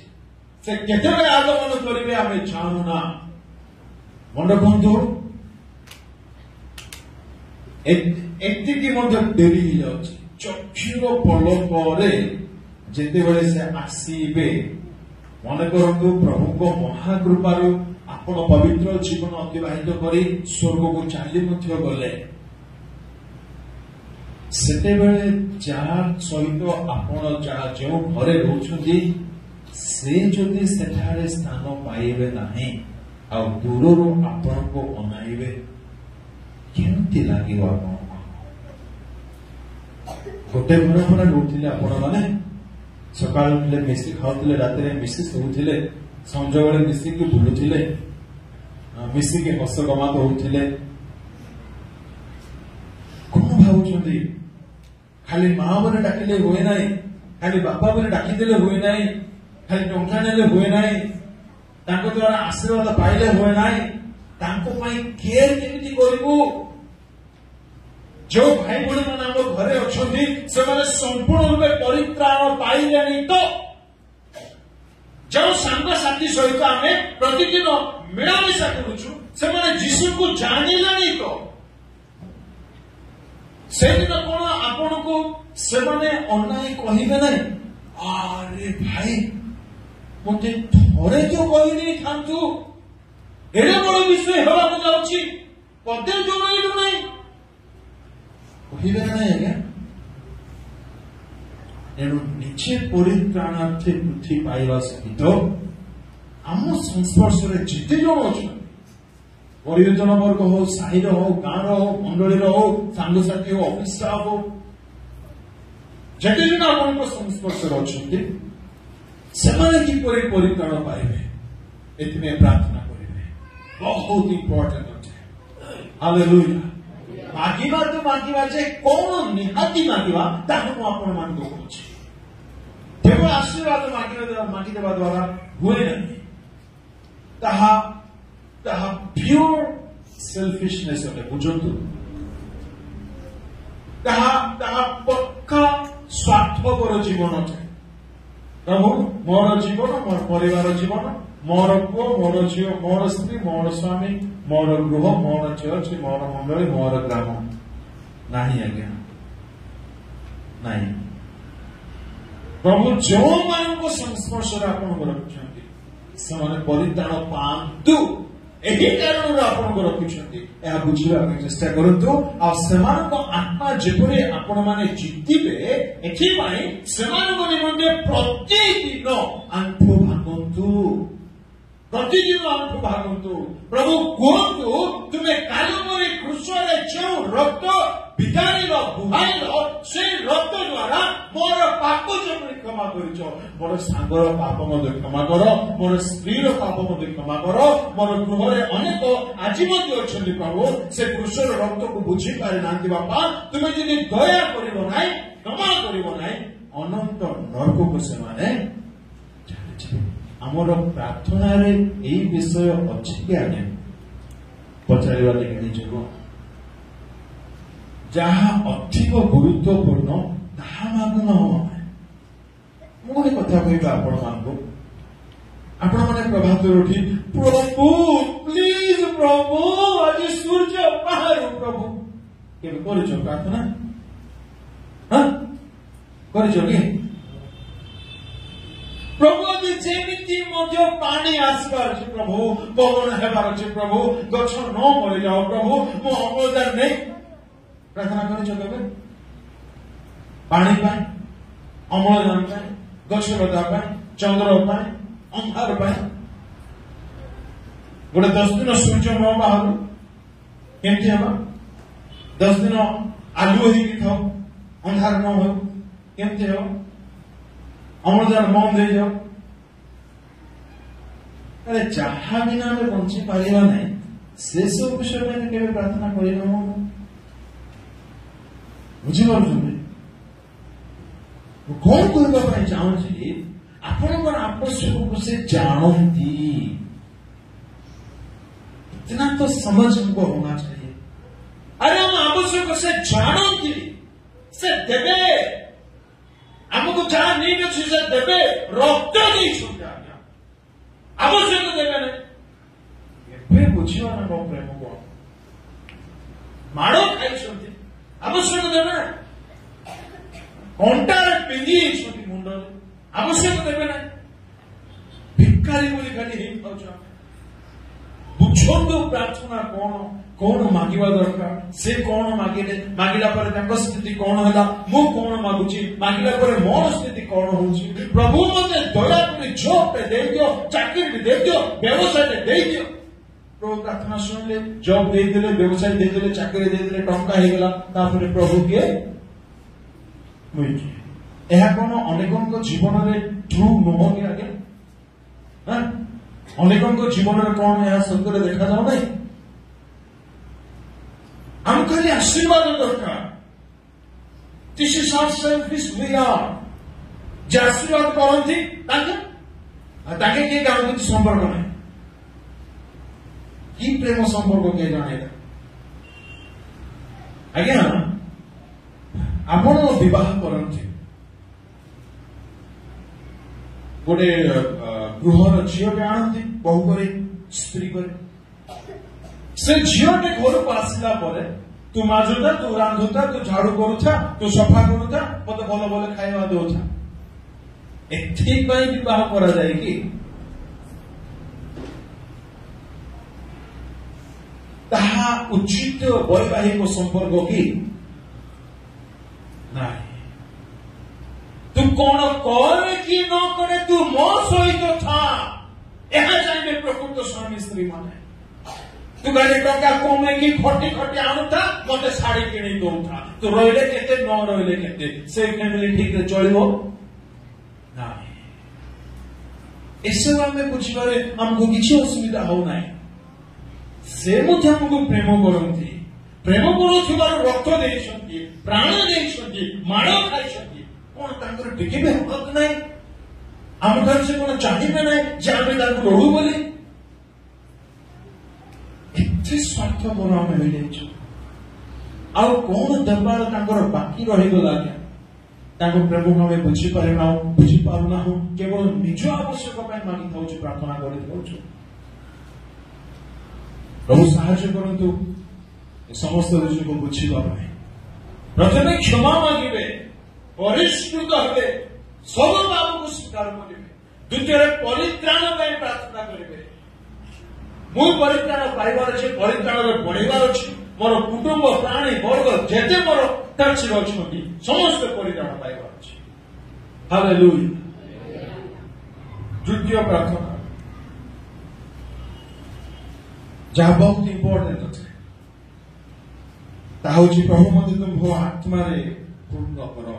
से केतेबे आगमन करिवे आमे जानू ना मन रखु एतिकी डेरी हो जाउछि चक्षुर पल जिते से आसीबे मन करतु प्रभु को महाकृपारू आपण पवित्र जीवन अतिबाहित करी स्वर्ग को चली गले सेतेबेले जहा सहित आपण जहा जो घरे रहउछंती से जदि सेठारे स्थान पाइबे नाही आ दूररू आपण को अनाइबे केमती लागिबो आपण गोटे घर पर रहउथिले आपण माने सकाळ उठले मिसी खाउथिले रात्रे मिसी सोउथिले संज बेले मिसी के बुलुथिले मिसी के हस गमात होउथिले कोन भाउछंती खाली माँ बने डाकिले हुए नहीं खाली बापा बने डाकिदेले हुए नहीं खाली टंका नेले हुए नहीं तांको द्वारा आशीर्वाद पाइले हुए नहीं तांको पाई केयर केमिति करिवु जो भाई बहन मन हम घरे अछंती से माने संपूर्ण रूपे परित्राण पाइलेनी तो जो संग साथी सहित आमे प्रतिदिन मिलामिशा करूछु से माने यीशु को जानिलेनी तो सेदिन कौन आपण को सेमाने अन्याय कहिबे नहीं अरे भाई मते थोड़े क्यों कहि नहीं थांतु एडे बड़ विषय हेबा को जाउची पदे जोड़ैलु नहीं कहिबे नहीं आज्ञा एनु निचे परित्राणार्थे पृथ्वी पाइबा सहित आम संस्पर्श रे जिते जण अछन परियोजन वर्ग हो साहिर हो गाँव हो मंडली हो सांगसाथी हो ऑफिस स्टाफ हो जेते जन आपण संस्पर्श अच्छा से परित्राण पाइबे एथमे प्रार्थना करेंगे बहुत इंपोर्टेंट अच्छे हालेलुया मागिबा तो मागिबा जे कौन निहाती मागिबा ताकू आपण मान को कहछि केवल आशीर्वाद मागिदेबा द्वारा हुए नहीं ताहा प्योर सेल्फिशनेस अटे बुझंतु ताहा पक्का स्वार्थपर जीवन अटे प्रभु मोर जीवन मोर परिवार जीवन मोर पुओ मोर झील मोर स्त्री मोर स्वामी मोर गृह मोर चर्च मोर मंडली मोर ग्राम नहीं आज्ञा नहीं प्रभु जो मान संस्पर्श रखुंट से परित्राण पातु यही कारण आपण रखुंट बुझा चेष्टा करूँ आत्मा जेपरी आपण मैंने जितबे निमंते प्रतिदिन आंठु भागंतु प्रतिदिन आंठु भागंतु प्रभु कहतु तुम्हें कालुमरी क्रूसरे जो रक्त विधानी बुहाइल से रक्त द्वारा मोर पाप जेपरी क्षमा करिछ मोर सांगर पाप मध्य क्षमा कर मोर स्त्रीर पाप मध्य क्षमा कर मोर गृहरे अनेक आज अच्छा प्रभु से क्रूसर रक्त को बुझी पारे ना बापा तुम्हें यदि दया करिबो नाही क्षमा करिबो नाही अनंत नरक को से आमर प्रार्थना रे एई विषय अछि कि आने पचारिबा लेके निजको जहा अधिक गुरुत्वपूर्ण ताहा मागुन मुझे कथा कहबा आपण माने प्रभात उठी प्रभु प्लीज प्रभु आज सूर्य बाहर प्रभु केबे करिछो प्रार्थना हां करिछो कि प्रभु आज जेमिति मध्य पानी आसबार अछि प्रभु पवन हेबार अछि प्रभु गछ न मरि जाओ प्रभु मो अमोदार नै प्रार्थना करिछो केबे पानी पाए अम्लजान पाए गछ लता पाए चंद्र पाए अंधार पाए गोटे 10 दिन सूर्य न बाहर केमती हम 10 दिन आलू ही थाओ अंधार न हो केमती हो अम्लजान बंद हो जाओ अरे जहा बिना आम बंची पारिबा नहीं से सब विषय में केवे प्रार्थना करिनो बुझिपारुछन्ति कौन करबा पई चाहूछि आपनकर आवश्यक को से जानती इतना तो समझ हमको होना चाहिए अरे हम आवश्यक से जानती से देवे हमको जहां नहीं अच्छी से देवे रक्त नहीं छूटा आवश्यक देवे नहीं फिर बुझियो ना कौन प्रेम को माड़ो खाई आवश्यक देवे कंटार पिंदी मुंड आवश्यक देवे ना भिकारी बोली खाली ही बुझंतु प्रार्थना कौन कौन मागिबा दरकार से कौन मागिले मागिला पर तांको स्थिति कौन हला मु कौन मागुची मागिला पर मोर स्थिति कौन होउची प्रभु मते दया करी जॉब पे दे दियो चाकरी दे दियो व्यवसाय दे दियो प्रभु प्रार्थना सुनले जॉब दे देले व्यवसाय दे देले चाकरी दे देले टंका हे गेला तापर प्रभु के मुइकी एहा कोन अनेकंक जीवन रे ट्रू मोह के आगे हां अनेकंक जीवन रे कोन एहा सत्य देखा जाउ नै हम खाली आशीर्वाद दरकार this is our selfish we are जे आशीर्वाद करती ताके के गाँव किसी संपर्क नहीं कि प्रेम संपर्क के जाने आज्ञा आपण विवाह करती गोटे गृहर झीटे आणती बहु करे स्त्री करे से झीटे घर को आसला तू माजुता तू रांधुता तू झाड़ू करुथा तू सफा करुथा मत भल भल खाଇବା दौथा एथिपाई विवाह करा जाए कि ताहा उचित वैवाहिक संपर्क कि नहीं तू कौन करे कि न करे तू मो सहित था यहाँ जाइए प्रकृत स्वामी स्त्री माने तू गाड़ी टंका कमे कि खटी खटी आणुथा मते साड़ी किणी दौथा तू रहिले केते न रहिले केते से फैमिली ठीक रे चलिबो नाही एसब आमे बुझिबारे हमको किछि असुविधा हो नाही से मुझे हमको प्रेम करती प्रेम करुथिबार रक्त देइछंती प्राण देइछंती माड़ खाइछंती कोन तांकर टिके भी हक नाही हम घर से कोन चाहिबे नाही जे आमे तांको लडू बोली इतने स्वार्थपर आमे हो जाइछु आ कोन दरबार तांकर बाकी रहि गला क्या तांको प्रभु हमें बुझी पारे ना बुझी पारु ना केवल निज आवश्यक पय मागी थाउछु प्रार्थना करि थाउछु प्रभु साहाय्य करंतु समस्त विषय को बुझीबा पाए प्रथमे क्षमा मागिबे परिष्कृत हेबे सब पाप को स्वीकार करिबे द्वितीय परित्राण पय प्रार्थना करिबे मु परित्राण पाइबार अछि परित्राण रे बढ़िबार अछि मोर कुटुंब प्राणी वर्ग जेते मोर टच रछथि समस्त परित्राण पाइबार अछि हालेलुया द्वितीय प्रार्थना जहाँ बहुत इंपोर्टेंट अच्छे ताहूची प्रभु मते तुम भो आत्मा रे पूर्ण करो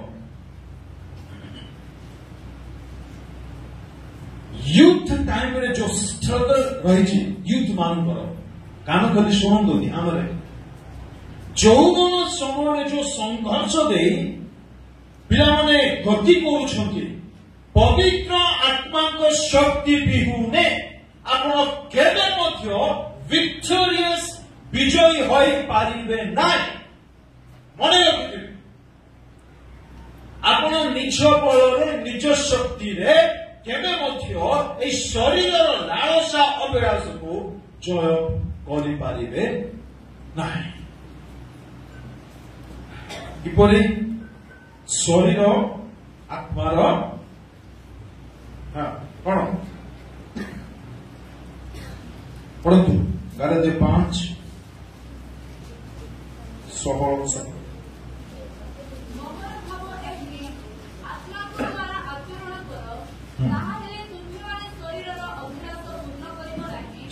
यूथ टाइम रे जो स्ट्रगल रही यूथ मान करो कान खोली शुणु ध्यान रे यौवन समय जो संघर्ष दे पिला माने गति करूछंती पवित्र आत्मा को शक्ति बिहुने आपण केबे मध्य विक्टोरियस विजयी होई पारिबे नाही मने रखिथिबे आपण निज बलरे निज शक्ति रे केबे मध्य ए शरीरर लालसा अभिलाष को जय करि पारिबे नाही किपरि शरीर आत्मार कोन परंतु गालाते 5:16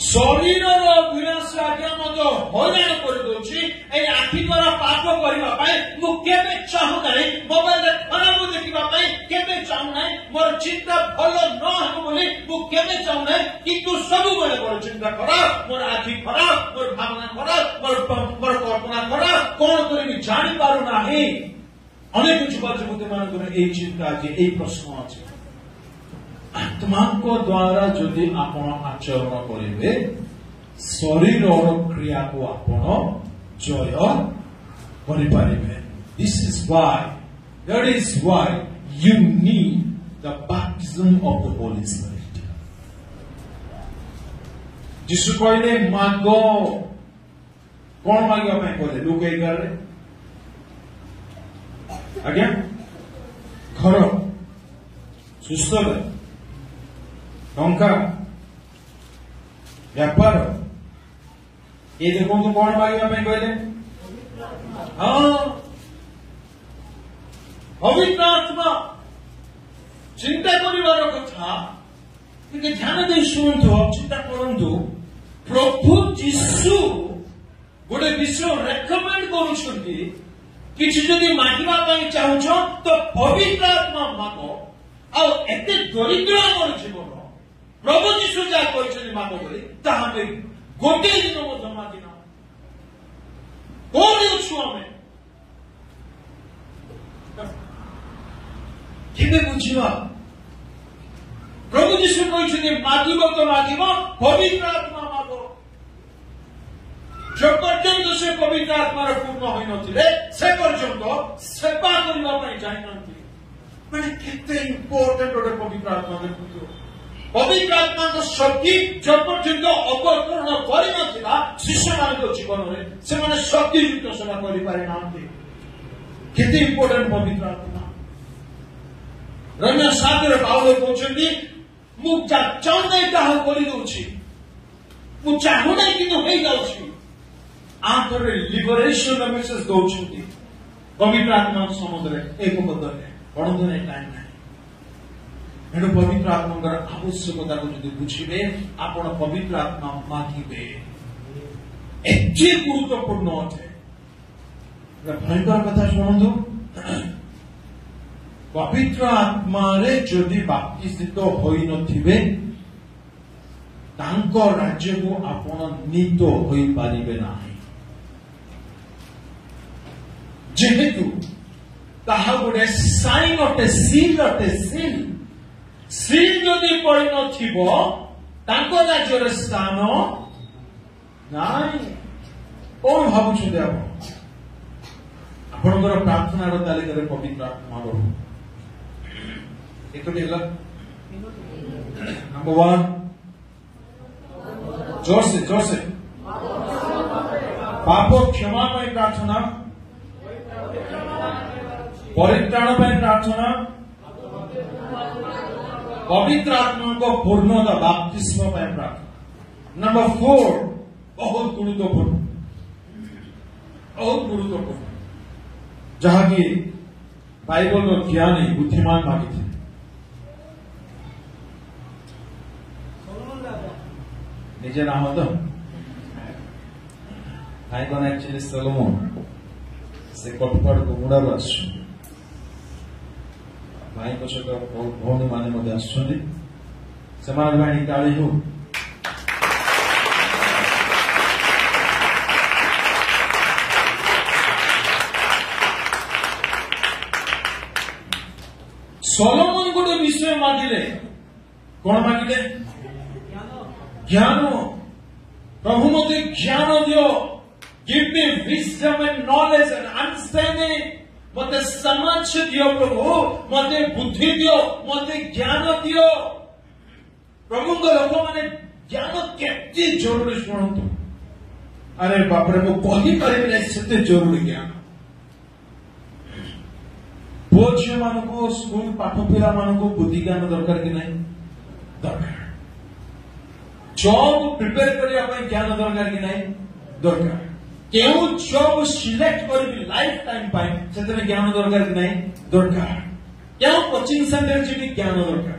शरीर अभिलाष आज्ञा मत हईराण करदे आखिकर पाप करने चाहू ना मोबाइल खराब देखा चाहूना मोर चिंता भल न हो बोली मुझे चाहूना कि तू सब बेले मोर चिंता कर मोर आखि खराब मोर भावना खराब मोर कल्पना खराब कौन करी जानी पारू ना अनेक युवा युवती मान चिंता अच्छे यही प्रश्न अच्छे आत्मा द्वारा जदि आपण आचरण करेंगे शरीर और क्रिया को आपण जय करें. This is why, that is why you need the baptism of the Holy Spirit. जिसु कहले मागो कौन मांगिया ପାଇଁ कहले लुक 11 रे आज्ञा घर सुस्थ टंका व्यापार ये देखो तो कौन मांगिया ପାଇଁ कहले हाँ पवित्र आत्मा चिंता करिवार कथा कि ध्यान दे शुणु चिंता करंतु प्रभु जीशु गोटे विषय रेकमेंड करुछंती किछि जदि मागिबा ପାଇଁ चाहुछ तो पवित्र आत्मा मागो आ एते दरिद्र हमर जीवन प्रभु जीशु जा कहछन मागो बोली ताहामे गोटे दिन मो मागिना कोन छु हमें केबे बुझिबा प्रभु जीशु कहछन मागिबो तो मागिबो पवित्र आत्मा मागो जो पर्यंत से पवित्र आत्मा पूर्ण होई नथिले से पर्यंत सेवा करबा पई जाय नथि माने केते इंपोर्टेंट ओटे पवित्र आत्मा देखु पवित्र आत्मा को शक्ति जो पर्यंत अवतरण करि नथिला शिष्य मान जीवन रे से माने शक्ति युक्त सेवा करि पारे नाथि केते इंपोर्टेंट पवित्र आत्मा रम्य सागर पावल कहते मु चाहना ताहा करि दउछि मु चाहुना कि होई जाउछि आंतर लिबरेशन मेसेज दउछुती पवित्र आत्मा समुद्र एक पदरे पढुने टाइम नाही एनु पवित्र आत्मार आवश्यकता को जदि बुझिबे आपण पवित्र आत्मा मागिबे एते गुरुत्वपूर्ण अटे भयंकर कथा शुणु पवित्र आत्मा रे जदि बाप्तिस्मित होई नथिबे तांको राज्य को आपण नीत होई पारिबे नाही जेहेतु ताहा गोटे साइन अटे सील जदि पड़ी नथिबो तांको राज्य रे स्थान नाही कोन भाबुछते आपणकर प्रार्थना तालिका रे पवित्र आत्मा रहू एक नंबर 1 जोर से पाप क्षमा पाई प्रार्थना परित्राण पाई प्रार्थना पवित्र आत्मा को पूर्णता बाप्तिस्म पाई प्रार्थना नंबर 4 बहुत गुरुत्वपूर्ण जहाँकि बाइबल ज्ञानी बुद्धिमान मागिथे निजे नाम तो आई कौन एक्चुअली सोलोमन से कटपाड़ गुमुड़ा आस भाई को सहित भौणी मैंने आसमानी ताली हो सोलोमन गोटे विषय मागिले कौन मागिले ज्ञान प्रभु मते ज्ञान दियो give me wisdom and knowledge and understanding मते समझ दियो प्रभु मते बुद्धि दियो मते ज्ञान दियो प्रभु को लोक माने ज्ञान केते जरूरी शुणु अरे बाप रे मो कहि परिबे सेते जरूरी ज्ञान पुओ झियो मानकु स्कूल पाठ पिला मानकु बुद्धि ज्ञान दरकार कि नहीं दरकार जॉब प्रिपेयर करिया पई ज्ञान दरकार कि नहीं दरकार केउ जॉब सिलेक्ट करी लाइफ टाइम पाई सेते ज्ञान दरकार कि नहीं दरकार केउ कोचिंग सेंटर जी ज्ञान दरकार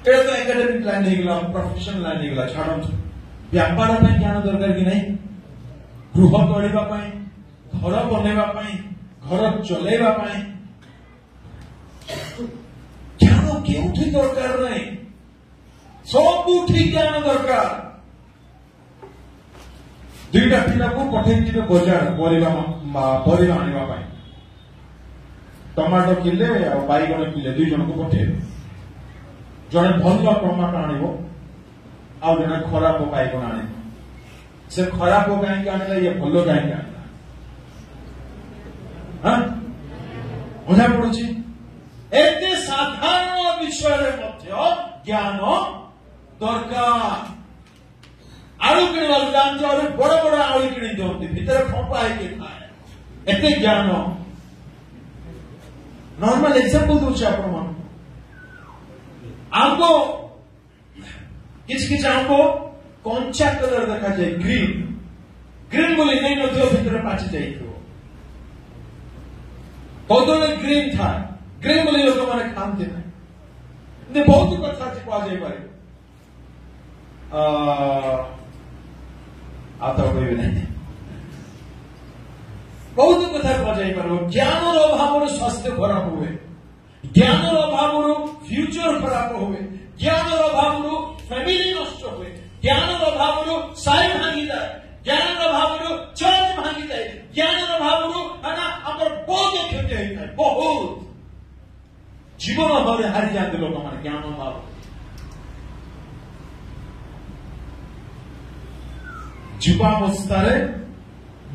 एटा तो एकेडमिक लाइन हेगला प्रोफेशनल लाइन हेगला छाडम व्यापार पई ज्ञान दरकार कि नहीं गृह तोड़िबा पई घर बनेबा पई घर चलेबा पई केउठी दरकार नहीं सबुठी ज्ञान दरकार दुईटा पिला को पठेई बजार परिवा आने टमाटो किले और बैगण किले दुई जन को पठे जड़े भल टमाटो आण जड़े खराब बैगण आण से खराब कहीं आने ये भल कहीं आना बुझा पड़ुची एते साधारण विषय ज्ञान दरकार आलू किणवा जानते और बड़ बड़ आलू किणी दिखती भितर फंपा है खाए एते ज्ञान नॉर्मल एग्जांपल दूसरे आपण मन आंबो किछ आंबो कंचा कलर देखा जाए ग्रीन ग्रीन बोले नहीं नथियो भितर पाची जाइथो कदले ग्रीन था ग्रीन बोले लोक माने खाते नहीं ने बहुत कथा से कहा जाय पारे आता कोई नहीं बहुत कथा कहा जाय पारे ज्ञान अभाव स्वास्थ्य खराब हुए ज्ञान अभाव फ्यूचर खराब हुए ज्ञान अभाव फैमिली नष्ट हुए ज्ञान अभाव साई भांगी जाए ज्ञान अभाव चर्च भांगी जाए ज्ञान अभाव है ना हमर बहुत क्षति होता है बहुत जीवन अभाव हारी जाते लोक हमारे ज्ञान अभाव जीवावस्था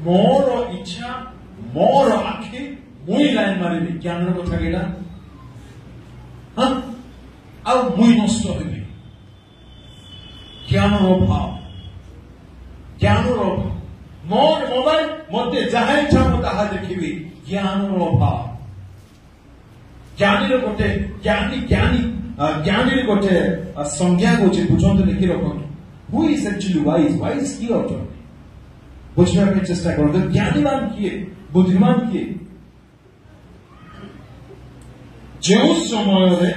मोर इच्छा मोर आखि मुई लाइन मारिबी ज्ञान कथा केटा हाँ आ मुई नष्ट होबी ज्ञान अभाव मोर मोबाइल मते जहाँ इच्छा मु ताहा देखिबी ज्ञान अभाव ज्ञानी गोटे ज्ञानी गोटे संज्ञा होची बुझंत लिखि रखन हु इज एक्चुअली वाइज की होतो बुझिबा के चेष्टा करतो ज्ञानीवान किए बुद्धिमान किए जो समय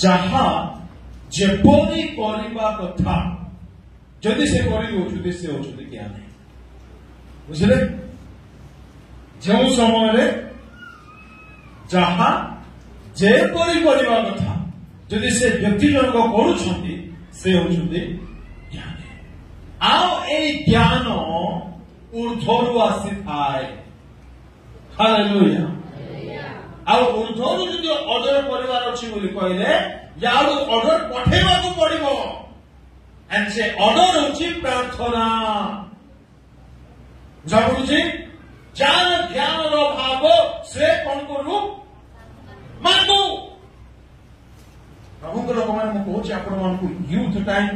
जहाँ जेपरी करबा कथा जदि से करी से होचुति ज्ञान बुझले जो समय जहाँ जेपरी करबा कथा जदि से व्यक्ति जनक करूछंती से होचुति ज्ञान आओ ए ज्ञान ऊर्ध्वरु आसी थाए हालेलुया आउ ऊर्ध्वरु जदि ऑर्डर परिवार अछि बोली कहले यारो ऑर्डर पठेबा को पड़िबो एंड से ऑर्डर होची प्रार्थना जाबुजी ज्ञान ध्यान रो भाव से कोन करू मांगू प्रभु को लोक मान को कहूची आपण मान को यूथ टाइम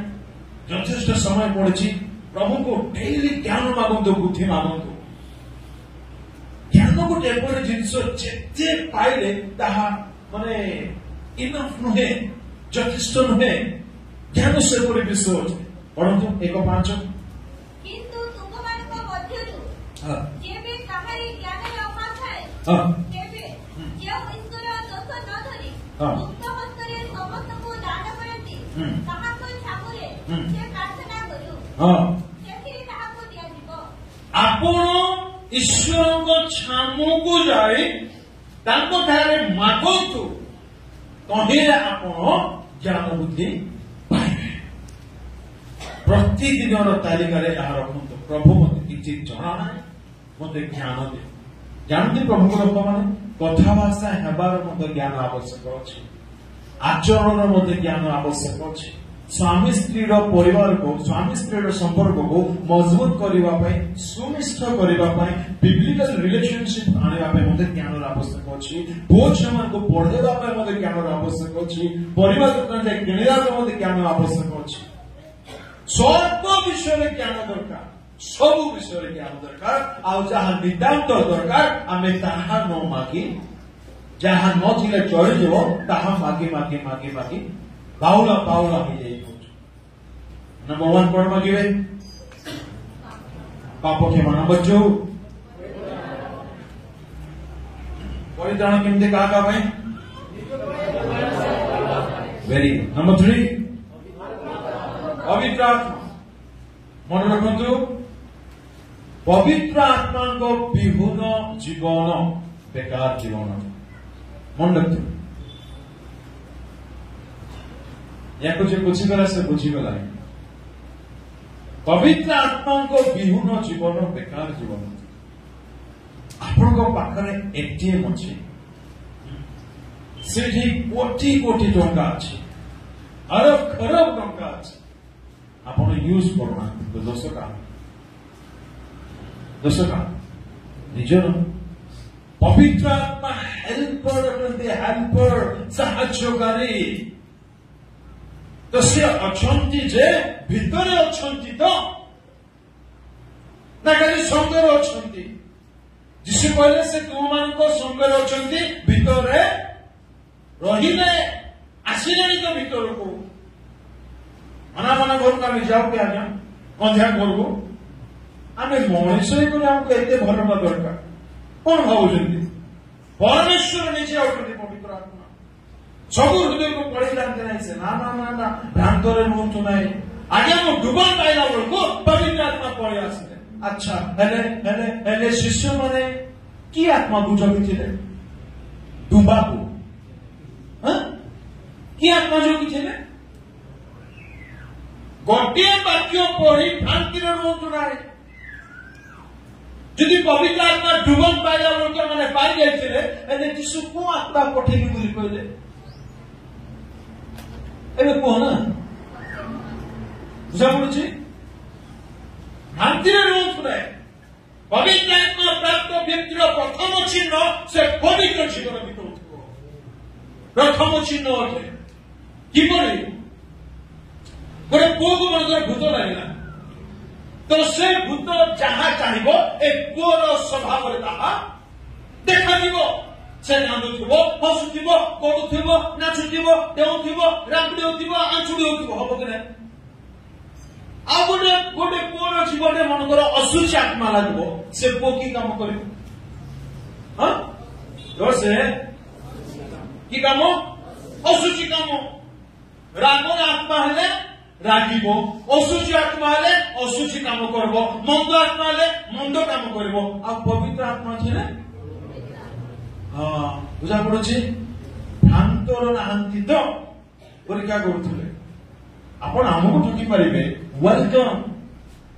यथेष्ट समय पड़े प्रभु को डेली ज्ञान मागंतु बुद्धि मागंतु ज्ञान गोटे एपरी जिनस जेते पाइले ताहा माने इनफ नुहे यथेष्ट नुहे ज्ञान से विषय अच्छे पढ़तु 1:5 किंतु तुमମାନଙ୍କ ମଧ୍ୟରୁ ଯେବେ କାହାରି ଜ୍ଞାନର ଅଭାବ ଥାଏ ତେବେ ଯେଉଁ ଈଶ୍ୱର ଦୋଷ ନ ଧରି ମୁକ୍ତ ହସ୍ତରେ ସମସ୍ତଙ୍କୁ ଦାନ କରନ୍ତି ତାହାଙ୍କ ଛାମୁରେ ସେ ପ୍ରାର୍ଥନା କରୁ ସେଥିରେ ତାହାକୁ ଦିଆଯିବ ଆପଣ ଈଶ୍ୱରଙ୍କ ଛାମୁକୁ ଯାଇ ତାଙ୍କ ଠାରେ ମାଗନ୍ତୁ କହିଲେ ଆପଣ ଜ୍ଞାନ ବୁଦ୍ଧି ପାଇବେ प्रतिदिन तालिकार रखु प्रभु मत किसी जना ना मत ज्ञान दे जानते प्रभु लोक मैंने कथबार्ता हेबार मत ज्ञान आवश्यक अच्छे आचरण मत ज्ञान आवश्यक अच्छे स्वामी स्त्री परिवार को स्वामी स्त्री संपर्क को मजबूत करने सुनिष्ठ करने बिब्लिकल रिलेशनशिप आने मत ज्ञान आवश्यक अच्छी पुओ छुआ को पढ़ेगा मत ज्ञान आवश्यक अच्छी परिवार किणवा मत ज्ञान आवश्यक अच्छी सब विषय ज्ञान दरकार सब विषय ज्ञान दरकार आउ जहाँ नितांत दरकार आम ताहा न मागी जहाँ नथिले चढ़ी जीव ताहा मागी मागी मागी मागी बाउला बाउला हो जाए नंबर 1 कौन मागिबे पाप क्षमा नंबर 2 परित्राण केमते का भाई वेरी नंबर 3 पवित्र आत्मा मन रखु पवित्र आत्मा को विहुन जीवन बेकार जीवन मन रखु या जे बुझीगला से बुझीगला पवित्र आत्मा को विहुन जीवन बेकार जीवन आपण पाखरे एटीएम अच्छे से कोटी कोटी टंका अच्छे अरब खरब टंका अच्छे आपण यूज करना दोष का निजर पवित्र आत्मा हेल्पर साहाय्यकारी तो से अछंती जे भितरे अछंती तो ना खाली संगरे अछंती जिसे कहले से तुम मान को संगरे अछंती भितरे रहिले आसिले तो भितर को मना मना घर को आम जाऊ क्या कंध्या घर को आम मनीष हमको एत भरवा दरकार कौन भावुं परमेश्वर निजे आउट पवित्र आत्मा सब हृदय को पढ़ी जानते ना से ना भ्रांतरे रुहतु ना आगे हम डुबन पाइला बेलू पवित्र आत्मा पड़े आसले अच्छा हेले शिष्य माने कि आत्मा को जगिथिले डुबा को कि आत्मा जगिथिले गोटे वाक्य पढ़ी भ्रांतिर रुहतु ना যদি পবিত্র আত্মা ডুবন পাইলা লোক মানে পাই যাইছিলে এনে যিশু কোন আত্মা পঠেবি বলি কইলে এবে কোন না বুঝা পড়ছে ভ্রান্তির রূপ নাই পবিত্র আত্মা প্রাপ্ত ব্যক্তির প্রথম চিহ্ন সে পবিত্র জীবন ভিতর উঠব প্রথম চিহ্ন ওঠে কি বলে গোটে পুଅକୁ ମଧ୍ୟ ଭୂତ ଲାଗିଲା तो से भूत जहाँ चाहब ए पुअर स्वभाव देखा से कांदुव हसुव पड़ुव नाचुव डेउव रामड़ी आंचुड़ी हम कि ना आ गोटे गोटे पुअर जीवन मनकर असुची आत्मा लगे से पुओ कि कम कर से कि कम असुची कम रागर आत्मा हेले रागिब असुची आत्मा हेले असुची काम करब मंद आत्मा हेले मंद काम करब आ पवित्र आत्मा छे हाँ बुझा पड़ुछि भ्रांतर नाहांती तो परीक्षा करुथिले आपण हमको ठकी पारिबे वेलकम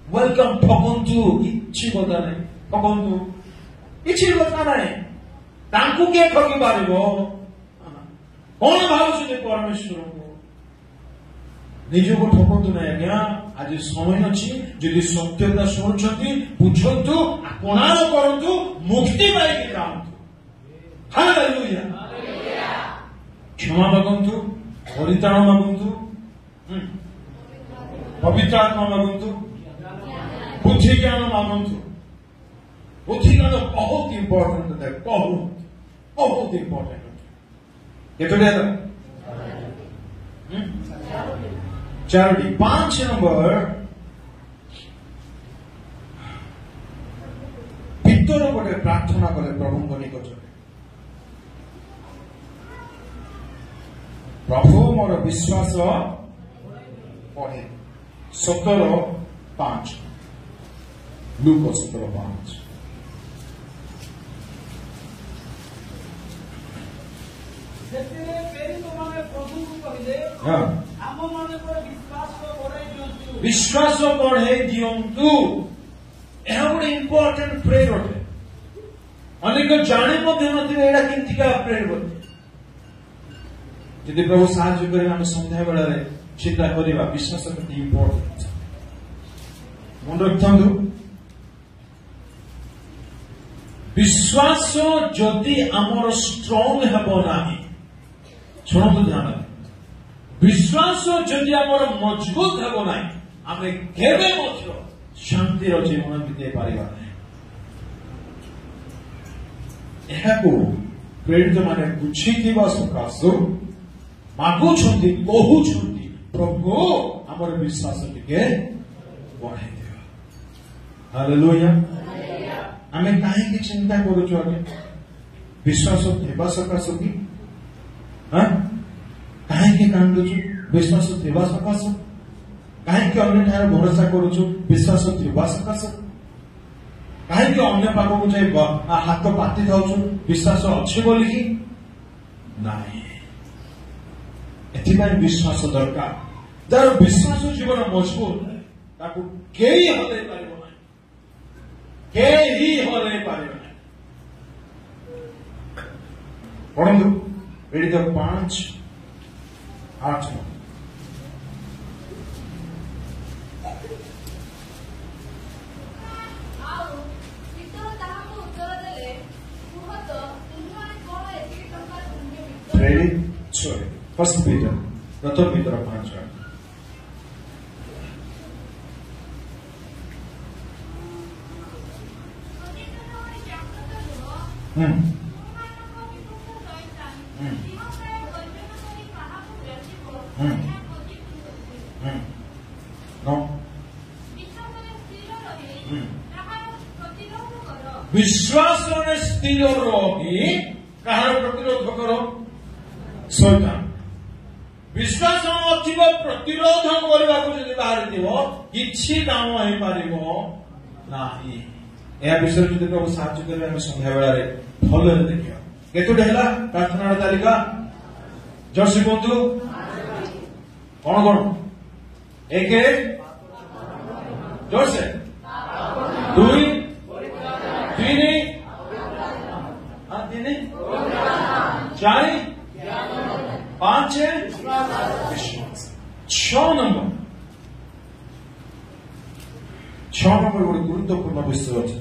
वेलकम ठकंतु किछि बता नै ठकंतु किछि बता नै तांकु के ठकी पारिबो कोन भावुछि परमेश्वर को निजको ठकंतु ना आज्ञा आज समय अच्छी जदि सत्यता शुणुंट बुझंतु आपणार करंतु मुक्ति पाइके जातु हालेलुया क्षमा मागंतु परित्राण मागंतु पवित्र आत्मा मागंतु बुद्धि ज्ञान मागंतु बुद्धि ज्ञान बहुत इंपोर्टेंट है बहुत इंपोर्टेंट केतोडे चारोटी 5 नंबर भीतर गोटे प्रार्थना कले प्रभु निकट प्रभु मोर विश्वास पढ़े 17:5 लूक 17:5 विश्वास बढ़े दिंतु यह गोटे इंपोर्टेंट प्रेयर अटे अनेक जाने केमतिका प्रेयर बोलते जदि प्रभु साहाय्य करें आम संध्या बेला चिंता करवा विश्वास प्रति इंपोर्टेंट मन रखु विश्वास जदि आमर स्ट्रंग हेब ना शुणु ध्यान विश्वास जदि आमर मजबूत हेब ना आम केवे शांतिर जीवन बीते पारिबा प्रेरित माने बुझीथिबा सकाशु मागुछंती कहउछंती प्रभु आमर विश्वास टिके बढ़ाई दियो हालेलुया आमे काहे की चिंता करूछु आगे विश्वास हेबा सकाशु की हां काहे की कांदुछु विश्वास हेबा सकाशु काहे की अन्य ठार भरोसा करूछु विश्वास हेबा सकाशु काहे की अन्य पाखକୁ ଯାଇ हाथ पाती खाऊछु विश्वास अच्छे बोली की नहीं एथिपाई विश्वास दरकार जार विश्वास जीवन मजबूत ताकू केही हलै पारिबो नै केही हलै पारिबो नै पढନ୍ତୁ एडी तो 5:8 फर्स्ट पीटर प्रथम पीटर 5:8 विश्वास स्थिर रही कहार प्रतिरोध करो शैतान विश्वास नथिब प्रतिरोध करने को जब बाहर किसी काम हो पारिबो नाही या विषय जो प्रभु साहाय्य करे हम संध्या बेला रे भल देखियो केतुडे हला प्रार्थना तालिका जर्सी बंधु कौन कौन एक जोर से 2 3 4 5 विश्वास 6 नंबर गोटे गुरुत्वपूर्ण विषय अच्छे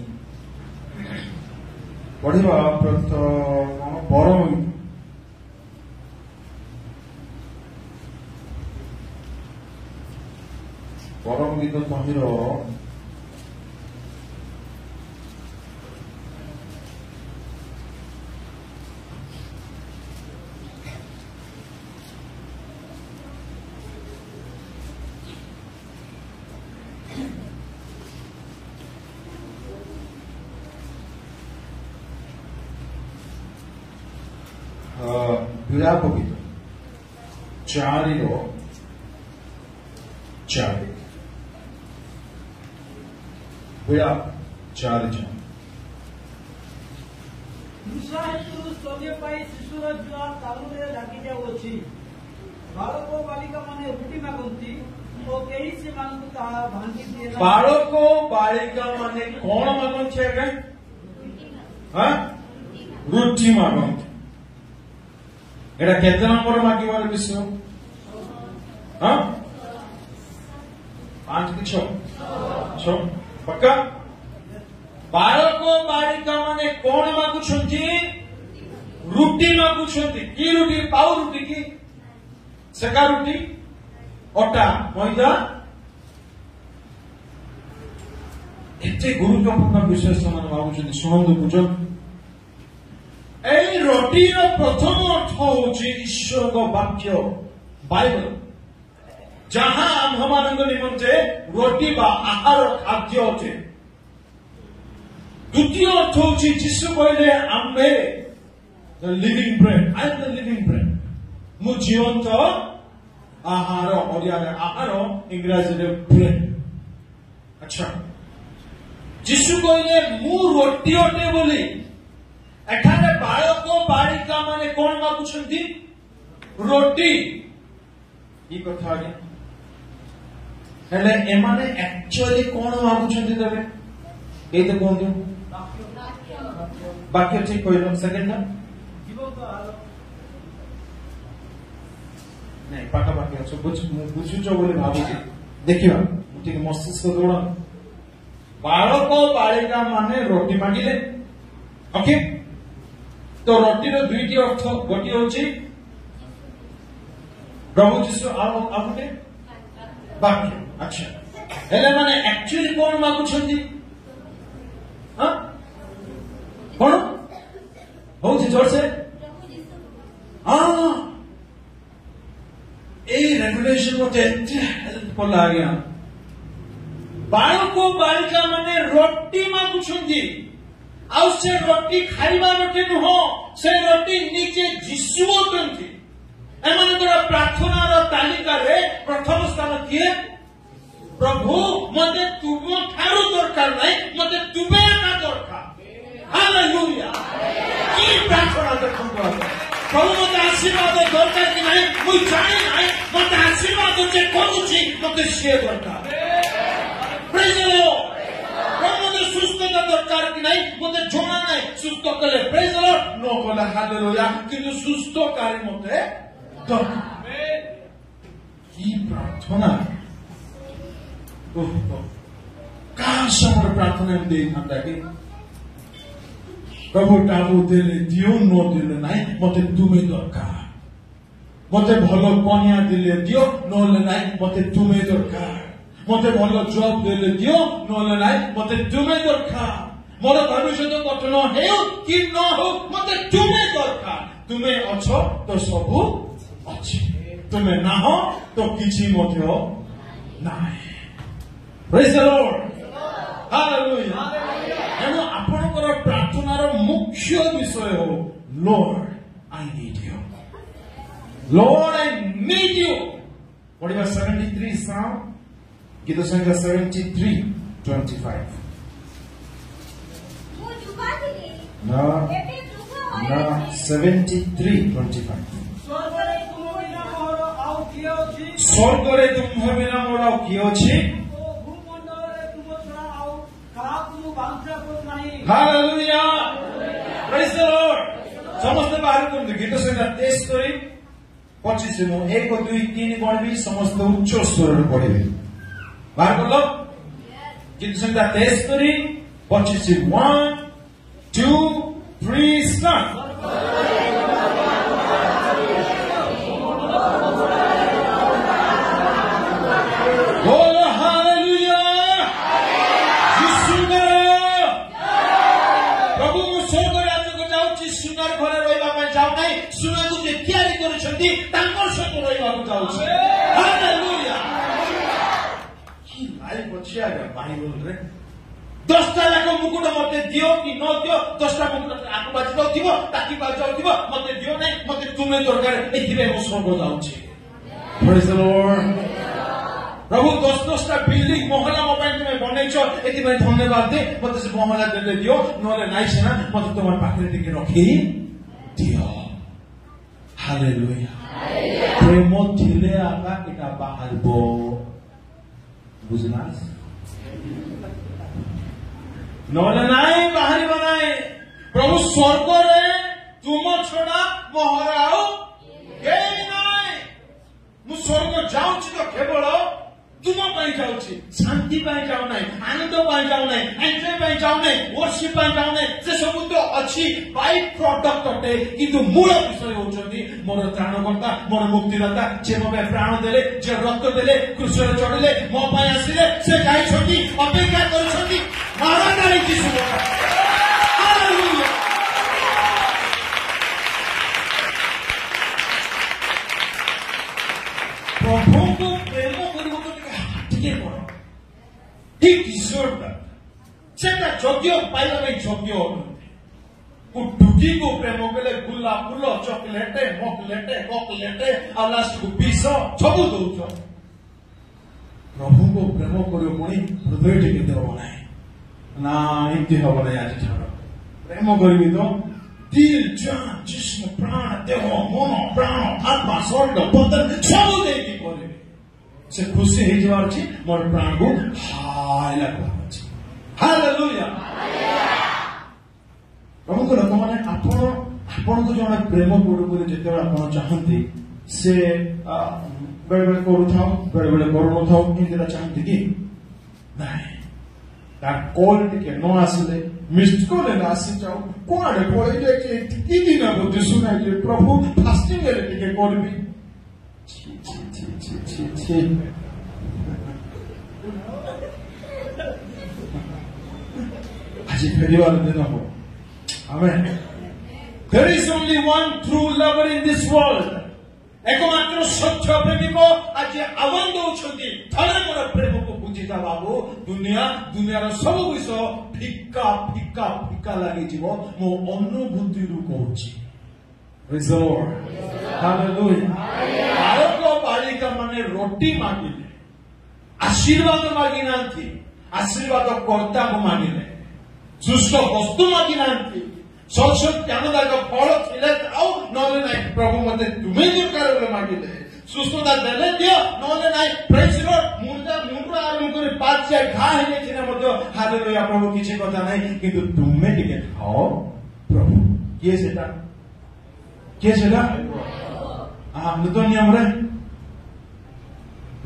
पढ़ा प्रथम परम गीत तहिर विलाप गीत 4 विलाप 4 शिशुर जुआ तालुरे लागी जाउछि बालक बालिका माने रुटी मागंती ओ केही से मानकु ताहा भांगी दिए बालक बालिका माने कोन मागंती आगे हां रुटी मागंती एटा केते नंबर मागिबार विषय हां 5 कि 6 पक्का बालक बालिका माने कोन मागुछंती रुटी मागुछंती की रुटी पाउ रुटी की सेका रुटी अटा मैदा एते गुरुत्वपूर्ण विषय समान मागुछंती सुनंदु बुझन ए रोटी रो प्रथम अर्थ होची ईश्वर को वाक्य बाइबल जहां आम्भमानंद निमंते रोटी बा आहार खाद्य होचे द्वितीय अर्थ होची जीसु कहले आम्भे the living bread I am the living bread मु जीवंत आहार ओडिया आहार इंग्रजी रे ब्रेड अच्छा जीसु कहले मु रोटी अटे बोली एठाने बालक बालिका माने कोन मागुछंती रोटी ई कथा आगे हेले एमाने एक्चुअली कोन मागुछंती तबे ए तो कोन दु वाक्य ठीक कहलो सेकंड ना नहीं पाटा वाक्य सब बुझुचो बोली भाबुची देखिबा ठीक मस्तिष्क जोड़ बालक बालिका माने रोटी मांगिले ओके तो रोटीर दुईटी अर्थ गोटे हूँ प्रभु जीशु आउटे वाक्य अच्छा हेले माने एक्चुअली कौन मागुछंती हां कौन होउछि जोर से हां ए रेवलेशन मते हेल्प कोला गया बालक बालिका माने रोटी मागुछंती आउ से रोटी खाइबा रोटी नुह से रोटी निजे जीशु होतंती एमानकर प्रार्थनार तालिका रे प्रथम स्थान किए प्रभु मते तुम ठारू दरकार नहीं मते तुमे एका दरकार हालेलुया की प्रार्थना देखो प्रभु मते आशीर्वाद दरकार कि नहीं मुई जाने ना ସିଏ ଦରକାର। Praise the Lord। ମୋତେ ସୁସ୍ଥତା ଦରକାର କି ନାହିଁ ମୋତେ ଜଣା ନାହିଁ। ସୁସ୍ଥ କଲେ praise the Lord, ନ କଲେ ହାଲେଲୁୟା। କିନ୍ତୁ ସୁସ୍ଥକାରୀ ମୋତେ ଦରକାର। କି ପ୍ରାର୍ଥନା! କାଶ ଆମର ପ୍ରାର୍ଥନା ଏମିତି ହେଇଥାନ୍ତା କି ପ୍ରଭୁ ଟାବୁ ଦେଲେ ଦିଅ ନ ଦେଲେ ନାହିଁ ମୋତେ ତୁମେ ଦରକାର। ମୋତେ ଭଲ କନ୍ୟା ଦେଲେ ଦିଅ ନହେଲେ ନାହିଁ ମୋତେ ତୁମେ ଦରକାର। ମୋତେ ଭଲ ଜବ୍ ଦେଲେ ଦିଅ ନହେଲେ ନାହିଁ ମୋତେ ତୁମେ ଦରକାର। ମୋର ଭବିଷ୍ୟତ ଗଠନ ହେଉ କି ନ ହଉ ମୋତେ ତୁମେ ଦରକାର। ତୁମେ ଅଛ ତ ସବୁ ଅଛି, ତୁମେ ନାହ ତ କିଛି ମଧ୍ୟ ନାହିଁ। Praise the Lord। Hallelujah। ତେଣୁ ଆପଣଙ୍କର ପ୍ରାର୍ଥନାର ମୁଖ୍ୟ ବିଷୟ ହଉ Lord, I need you. Lord, I need you. ପଢିବା 73 Psalm, ଗୀତ ସଂଖ୍ୟା 73:25। ମୁଁ ଯୁବା ଥିଲି, No, ଏବେ ବୃଦ୍ଧ no, ହୋଇଯାଇଛି। 73:25। ସ୍ୱର୍ଗରେ ତୁମ ବିନା ମୋର ଆଉ କିଏ ଅଛି? ସ୍ୱର୍ଗରେ ତୁମ୍ଭ ବିନା ମୋର ଆଉ କିଏ ଅଛି? ଓ ଭୂମଣ୍ଡଳରେ ତୁମ ଛଡା ଆଉ କାହାକୁ ମୁଁ ବାଞ୍ଛା କରୁନାହିଁ। Hallelujah. Praise the Lord। ସମସ୍ତେ ବାହାର କରନ୍ତୁ ଗୀତ ସଂଖ୍ୟା 23:25। ମୁଁ 1, 2, 3 ପଢିବି, ସମସ୍ତେ ଉଚ୍ଚ ସ୍ୱରରେ ପଢିବେ। ବାହାର କଲ ଗୀତ ସଂଖ୍ୟା 23:25। 1, 2, 3 start। ତାଙ୍କର ସହିତ ରହିବାକୁ ଯାଉଛି। ହାଲେଲୁୟା। କି ଲାଇଫ ଅଛି ଆଜ୍ଞା ବାଇବଲରେ। 10ଟା ଯାକ ମୁକୁଟ ମତେ ଦିଅ କି ନ ଦିଅ, 10ଟା ମୁକୁଟ ଆକୁ ବାଜି ଯାଉଥିବ, ତାକି ବାଜି ଯାଉଥିବ, ମତେ ଦିଅ ନାହିଁ, ମତେ ତୁମେ ଦରକାର, ଏଥିପାଇଁ ମୁଁ ସ୍ୱର୍ଗ ଯାଉଛି। Praise the Lord। ପ୍ରଭୁ 10ଟା ବିଲ୍ଡିଂ ମହଲା ମୋ ପାଇଁ ତୁମେ ବନେଇଛ, ଏଥିପାଇଁ ଧନ୍ୟବାଦ ଦେ। ମତେ ସେ ମହଲା ଦେଲେ ଦିଅ, ନହେଲେ ନାଇଁ ସିନା ମତେ ତୁମ ପାଖରେ ଟିକେ ରଖି ଦିଅ। Hallelujah। ପ୍ରେମ ଥିଲେ ଆକା ଏଟା ବାହାରିବ, ବୁଝିଲା? ନହେଲେ ନାଇଁ ବାହାରିବ ନାହିଁ। ପ୍ରଭୁ ସ୍ୱର୍ଗରେ ତୁମ ଛଡା ମୋହର ଆଉ କେହି ନାହିଁ। ମୁଁ ସ୍ୱର୍ଗ ଯାଉଛି ତ କେବଳ ତୁମ ପାଇଁ ଯାଉଛି, ଶାନ୍ତି ପାଇଁ ଯାଉନାହିଁ, ଆନନ୍ଦ ପାଇଁ ଯାଉନାହିଁ, ଏନ୍ଜୟ ପାଇଁ ଯାଉନାହିଁ, ୱର୍ସିପ୍ ପାଇଁ ଯାଉନାହିଁ। ସେ ସବୁ ତ ଅଛି ବାଇ ପ୍ରଡକ୍ଟ ଅଟେ, କିନ୍ତୁ ମୂଳ ବିଷୟ ହଉଛନ୍ତି ମୋର ତ୍ରାଣକର୍ତ୍ତା, ମୋର ମୁକ୍ତିଦାତା, ଯିଏ ମୋ ପାଇଁ ପ୍ରାଣ ଦେଲେ, ଯିଏ ରକ୍ତ ଦେଲେ, କ୍ରୁଶରେ ଚଢିଲେ, ମୋ ପାଇଁ ଆସିଲେ, ସେ ଯାଇଛନ୍ତି, ଅପେକ୍ଷା କରିଛନ୍ତି ମାରାକାରୀ ଯୀଶୁ। ପ୍ରଭୁଙ୍କୁ ପ୍ରେମ କରିବ ତ ଟିକେ କର। He deserved that। ସେଟା ଯୋଗ୍ୟ ପାଇବା ପାଇଁ ଯୋଗ୍ୟ ଅଟନ୍ତି। ଟୁକିକୁ ପ୍ରେମ କଲେ ଗୁଲା ଫୁଲ, ଚକଲେଟ, ମକଲେଟ, ଆଉ ଲାଷ୍ଟକୁ ବିଷ ସବୁ ଦଉଛ। ପ୍ରଭୁଙ୍କୁ ପ୍ରେମ କରିବ ପୁଣି ହୃଦୟ ଟିକେ ଦେବ ନାହିଁ। ନା ଏମିତି ହବ ନାହିଁ। ଆଜି ଛାଡ, ପ୍ରେମ କରିବି ତ ଦିଲ୍, ଜାନ୍, ଜିସ୍ମ, ପ୍ରାଣ, ଦେହ, ମନ, ପ୍ରାଣ, ଆତ୍ମା, ସ୍ୱର୍ଗ, ବଦନ ସବୁ ଦେଇକି କରିବି। ସେ ଖୁସି ହେଇଯିବାର ଅଛି, ମୋର ପ୍ରାଣକୁ ହାଇ ଲାଗିବାର ଅଛି। ହାଲେଲୁୟା। ପ୍ରଭୁଙ୍କ ଲୋକମାନେ ଆପଣଙ୍କୁ ଜଣେ ପ୍ରେମ କରୁ ବୋଲି ଯେତେବେଳେ ଆପଣ ଚାହାନ୍ତି, ସେ ବେଳେ ବେଳେ କରୁଥାଉ, ବେଳେ ବେଳେ କରୁନଥାଉ, ଏମିତିଟା ଚାହାନ୍ତି କି ନାଇଁ? ତାର କଲ୍ ଟିକେ ନ ଆସିଲେ, ମିସ୍ଡ କଲ୍ ହେଲେ ଆସିଯାଉ, କୁଆଡେ ପଳେଇ ଯାଇକି ଏତିକି ଦିନ ବୋଧେ ଶୁଣାଇଲେ, ପ୍ରଭୁ ଫାଷ୍ଟିଂ ହେଲେ ଟିକେ କରିବି। ଆଜି ଫେରିବାର ଦିନ ହବ। Amen। There is only one true lover in this world। একমাত্র সত্য প্রেমিক আজ আহ্বান দৌঁଛନ୍ତି, ଥରେ ମୋର ପ୍ରେମକୁ ବୁଝିଥା ବାବୁ। ଦୁନିଆର ସବୁ ବିଷୟ ଫିକା ଫିକା ଫିକା ଲାଗିଯିବ। ମୋ ଅନୁଭୂତିରୁ କହୁଛି। Praise the Lord। Hallelujah। ବାଳକ ବାଳିକା ମାନେ ରୋଟି ମାଗିଲେ, ଆଶୀର୍ବାଦ ମାଗିନାହାନ୍ତି, ଆଶୀର୍ବାଦ କର୍ତ୍ତାକୁ ମାଗିଲେ। ସୁସ୍ଥ ବସ୍ତୁ ମାଗିନାହାନ୍ତି, ଜ୍ଞାନଦାୟକ ଫଳ ଥିଲେ ଆଉ ନହେଲେ ନାହିଁ। ପ୍ରଭୁ ମତେ ତୁମେ ଦରକାର ବୋଲି ମାଗିଲେ। ସୁସ୍ଥତା ଦେଲେ ଦିଅ, ନହେଲେ ନାହିଁ। ପ୍ରେଜ୍ ଦ ଲର୍ଡ। ମୁର୍ଦା मुंड आरंभ कर पाँच या घा है हालेलुया प्रभु किसी कथा नहीं किंतु तुम्हें टिके खाओ प्रभु किए सेटा किए सेटा नूतन नियम रे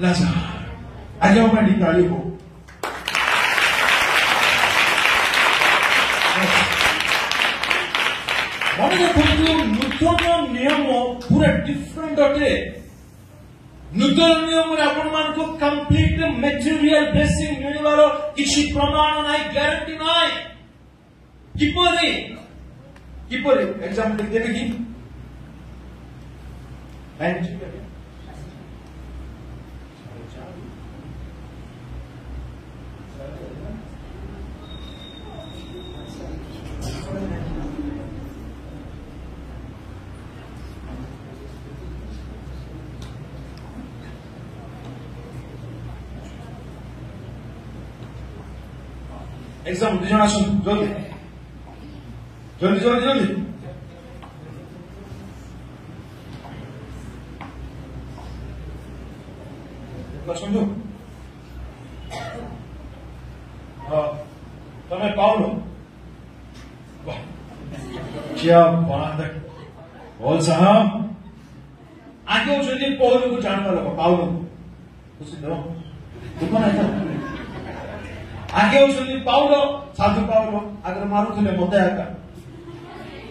लाज़ार आगे मैं निकाली हो मैंने देखो नूतन नियम पूरा डिफरेंट अटे नूतन नियम रे आपण मान को कंप्लीट मटेरियल ब्लेसिंग मिलवार किसी प्रमाण नाही ग्यारंटी नाही किपरि एग्जांपल देबे की एग्जाम दुजन आसन जल्दी जल्दी जल्दी जल्दी समझो तमें पाउलो क्या बात है बोल साहब आगे उसे पौलो को जानना लगा पाउलो उसे दो दुकान है आगे उछली पाउलो साधु पाउलो अगर मारुथले मते आका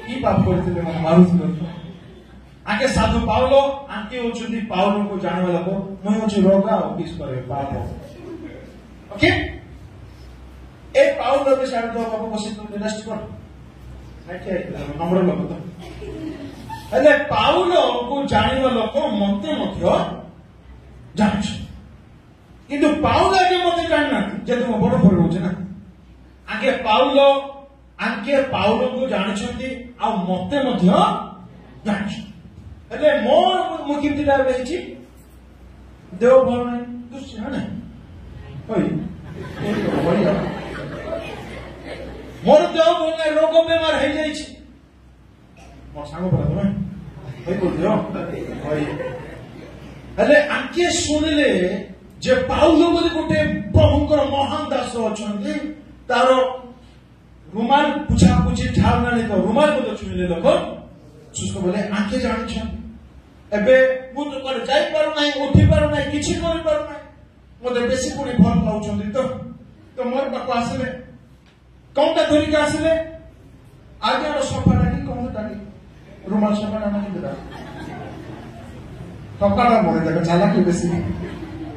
की पाप करथिले मन मारुथले आगे साधु पाउलो आगे उछली पाउलो को जानवा लगो मैं उछ रोगा ऑफिस करे पाप ओके ए पाउलो के साथ तो बाबू बसी तो रेस्ट कर नाके नंबर लगो तो अले पाउलो को जानवा लोको मते मध्य जान्छ किंतु पाउलो के मते जानना जे तुम बड़ पर होछ ना आगे पाउलो को जानछंती आ मते मध्य जानछ એટલે મોર મુકિમતીદાર વેચી દેવ ભણ તું છે ને ઓય મોર દેવ ભણ રોગ બેમાર થઈ જાય છે મોર સાંગો પર તમે ઓય બોલ દેવ ઓય એટલે આંકે સુનિલે जे पाउलो बोली गोटे प्रभुंकर महान दास अछंती तार रुमाल पुछा पुछी ठाव ना तो रुमाल को छुले लोक सुस्त बोले आके जानि छ एबे मु तो कर जाई पार नै उठी पार नै किछि करि पार नै मोते बेसी कोनी भल लाउछंती तो मोर पाको आसले कोनटा धरि के आसले आगे रो सोफा टाकी कोन टाकी रुमाल सोफा ना कि देता सकाळ मोरे देखो झाला कि बेसी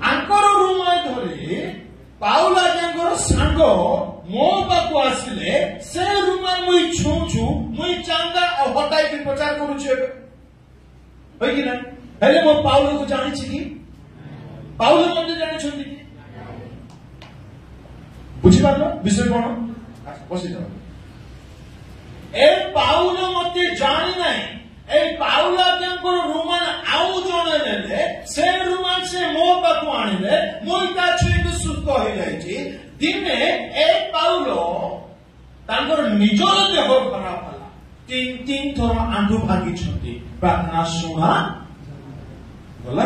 आंकर रुमाल धरे पाउला जंगर सांग मो पाको आसिले से रुमाल मुई छुछु मुई चांगा और हटाई के प्रचार करू छे होय कि ना हेले मो पाउलो को जानि छी कि पाउलो मते जानि छथि बुझि पारलो विषय कोन बसि जाओ ए पाउलो मते जानि नाही ए पाउला जंगर रुमाल आउ जणे नेले से रुमाल से मो पाको आनिले मोई ता छे सुस्त हो जाय छी दिने ए पाउलो तांकर निजर देह खराब हला तीन थोर आंधु भागी छथि प्रार्थना सुना बोला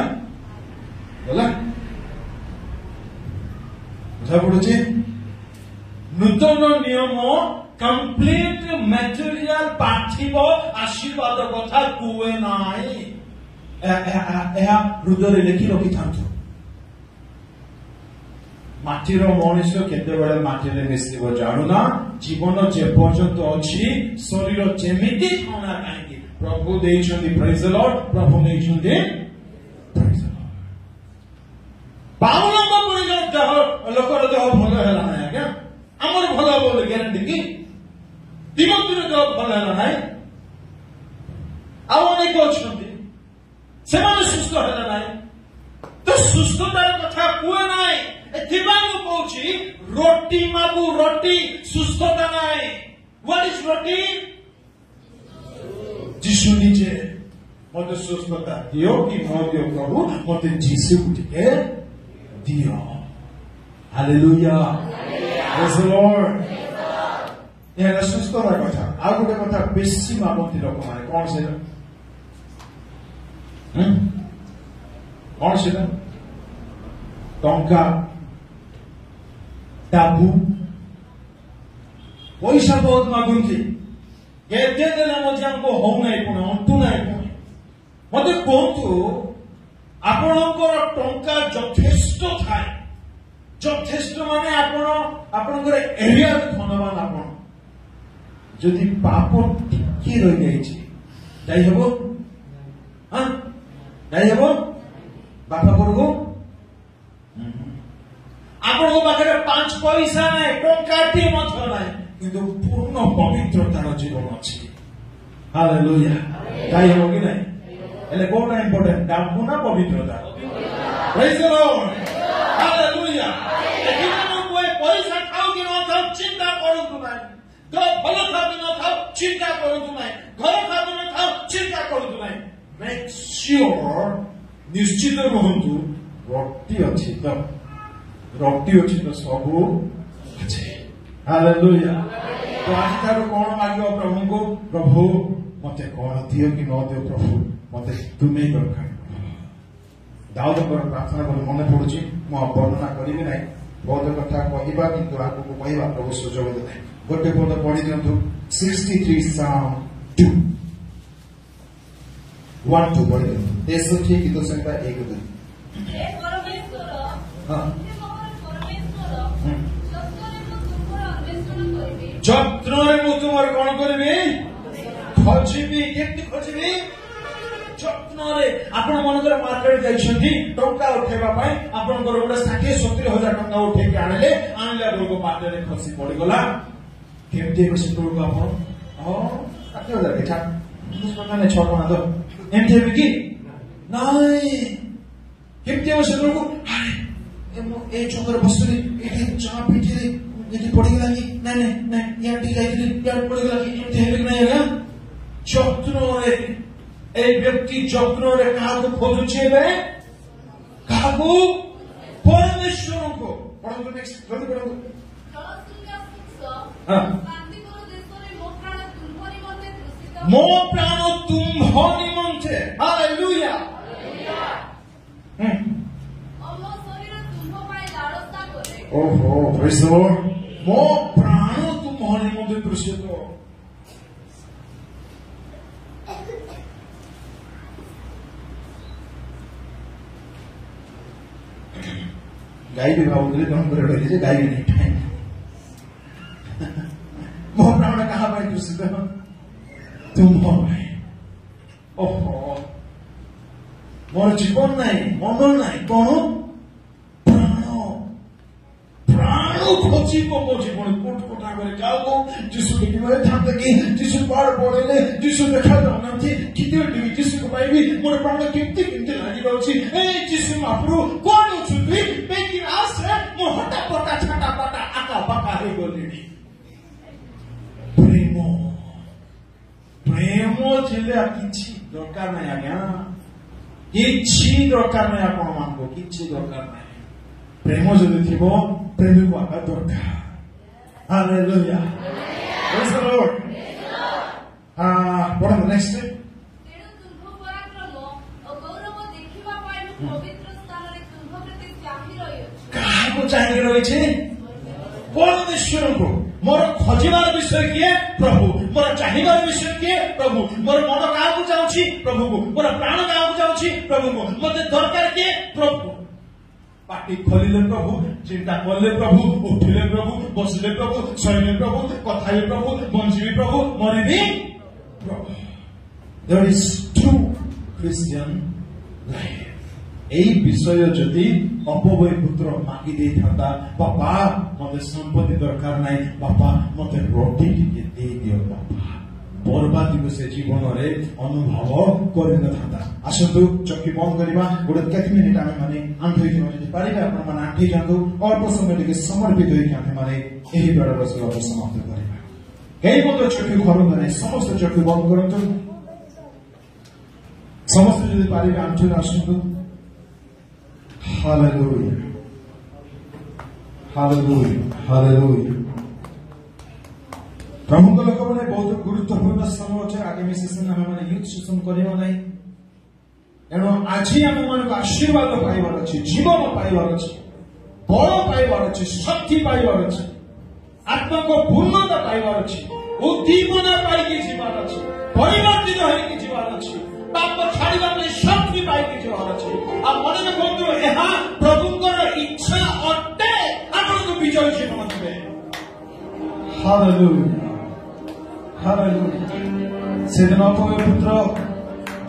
बुझा पड़ुछि नूतन नियम कंप्लीट मटेरियल पार्थिव आशीर्वाद कथा कुए नाई एहा हृदय लेखि रखि थांतु माटीर मनुष्य केते बेले माटीरे मिसिबो जानुना जीवन जे पर्यंत अछि शरीर जेमिति थाना काहेकि प्रभु देइछन्ति प्रेज द लॉर्ड प्रभु देइछन्ति प्रेज द लॉर्ड पाउलो को देह लोकर देह भल होला ना आज्ञा हमर भल बोल ग्यारंटी की तिमोथी देह भल होला ना आ अनेक अछन्ति सेमाने सुस्थ होला ना तो सुस्थतार कथा कुए नाई एथिबानु कहूछि रोटी मागु रोटी सुस्थता नाई व्हाट इज रोटी जीशु निजे मते सुस्थता दियो कि न दियो प्रभु मते जीशु टिके दियो हालेलुया प्रेज द लॉर्ड ये सुस्थतार कथा आ गोटे कथा बेसी मागंती लोक माने कोन से कौन से टंका टाबू पैसा बहुत मागुंती केते देले मजे हमको हो नाही पुणे अंतु नाही पुणे मते कोंतु आपणकर टंका यथेष्ट थाए यथेष्ट माने आपणकर एरिया धनवान आपण जदि पाप टिकी रहि जाइछि जाई हेबो हां जाई हेबो बापा करगो आपको पाखे 5 पैसा ना टंकाटी मत नाही किंतु पूर्ण पवित्रतार जीवन अछि हालेलुया जाई हेबो कि नाही एले कोना इंपोर्टेंट डाबू ना पवित्रता प्रेज द लॉर्ड हालेलुया एकिनो कोई पैसा खाओ कि न खाओ चिंता करंतु नाही तो भल खाओ कि न खाओ चिंता करंतु नाही घर खाओ कि न खाओ चिंता करंतु नाही मेक श्योर निश्चित रहंतु रोटी अछि तो सब अच्छे हालेलुया तो आज तार कौन मांगो प्रभु को प्रभु मते कौन दियो कि न दियो प्रभु मते तुम्हें दरकार दाऊद प्रार्थना कर मन पड़ुची मु वर्णना करी ना बहुत कथा कहवा किंतु आगु को कहवा प्रभु सुजोग देते गोटे पद पढ़ी दिंतु 63 Psalm 2 1 2 पढ़ी दिंतु 63 गीत संख्या 1 2 हे परमेश्वर हां যত্নরে মু তোমার কোন করবি খোঁজিবি কেমতি খোঁজিবি যত্নরে আপন মনকর মার্কেট যাইছন্তি টঙ্কা উঠেবা পাই আপনকৰ গোটা 60-70,000 টঙ্কা উঠেকি আনলে বেলको পাটরে খসি পড়ি গলা কেমতি খসি পড়লো আপন 60,000 কেটা মানে 6 কোনা তো এমতি হবে কি নাই কেমতি খসি পড়লো আরে ए छोकर बसुली एठी चा पिठी एठी पड़ी गला कि नहीं नहीं यार ठीक है यार पड़ी गला कि ठीक नहीं है যত্ন রে এই ব্যক্তি যত্ন রে কাহাকে খোঁজুছে বে কাহাকু পরমেশ্বরকে পড়ো নেক্সট জলদি পড়ো হ্যাঁ মো প্রাণ তুম্ভ নিমন্তে হালেলুয়া ओहो प्रेज द लॉर्ड मो प्राण तुम्हारे मध्य दृश्यत गाय भी भावुले तुम करे रही गाय भी नहीं टाइम मो प्राण कहां भाई दृश्यत तुम हो भाई ओहो मोर जीवन नहीं मन नहीं कौन खोजी को जीवन कोट कोटा करे जाओ जिसु के मारे थाते कि जिसु पार पड़ेले जिसु देखा जाउना थी किते जिसु को पाइबी मोर प्राण केमती लागि रहउछि ए जिसु महाप्रभु कोन छुबी बेकी आस रे मो हटा पटा छटा पटा आका बाका हे गोलिनी प्रेम छिले किछि दरकार नै आज्ञा किछि दरकार नै आपण मानको किछि दरकार नै प्रेम जदि थिबो प्रेम को आका दरकार hallelujah praise the Lord what the next तेणु तुम्भ पराक्रम और गौरव देखिबा पाइ पवित्र स्थान रे तुम्भ प्रति चाहि रहियो काहाको चाहि रहिছে परमेश्वर को मोर खोजिबार विषय किए प्रभु मोर चाहिबार विषय किए प्रभु मोर मन काहाको चाहछि प्रभु को मोर प्राण काहाको चाहछि प्रभु को मते दरकार किए प्रभु पाटी खोलिले प्रभु चिंता करले प्रभु उठिले प्रभु बसिले प्रभु सैले प्रभु कथाले प्रभु बंजीबी प्रभु मरिबी प्रभु there is true Christian life এই বিষয় যদি অপবয় পুত্র মাগি দেই থাকা বাবা মতে সম্পত্তি দরকার নাই বাবা মতে রোটি টিকে দেই দিও বাবা বরবাদী সে জীবনরে অনুভব করে না থাকা আসন্তু চক্ষু বন্ধ করিবা গোটে কেতে মিনিট আমি মানে আন্ঠই যদি পারিবা আপনার মানে আন্ঠি যান্তু অল্প সময় টিকে সমর্পিত হই আমি মানে এই বেড়ার সেবা সমাপ্ত করিবা এই মতো চক্ষু খরচ নাই সমস্ত চক্ষু বন্ধ করন্তু সমস্ত যদি পারিবা আন্ঠি আসন্তু Hallelujah. Hallelujah. Hallelujah. प्रमुख लोक मैंने बहुत गुरुत्वपूर्ण समय अच्छे आगामी सेशन आम मैंने यूथ सेशन करवा ना एणु आज आम मान आशीर्वाद पाइबार अच्छे जीवन पाइबार अच्छे बल पाइबार अच्छे, शक्ति पाइबार अच्छे, आत्मा को पूर्णता पाइबार अच्छे, उद्दीपना पाइकी जीवार अच्छे, परिवर्तित होइकी जीवार अच्छे, पाप छाड़िबा में शक्ति पाइकी जीवार अच्छे। आ मन में बंधु एहा प्रभुଙ୍କର इच्छा अटे आपनको विजय जीवन देबे। Hallelujah hallelujah. सेदिन पवित्र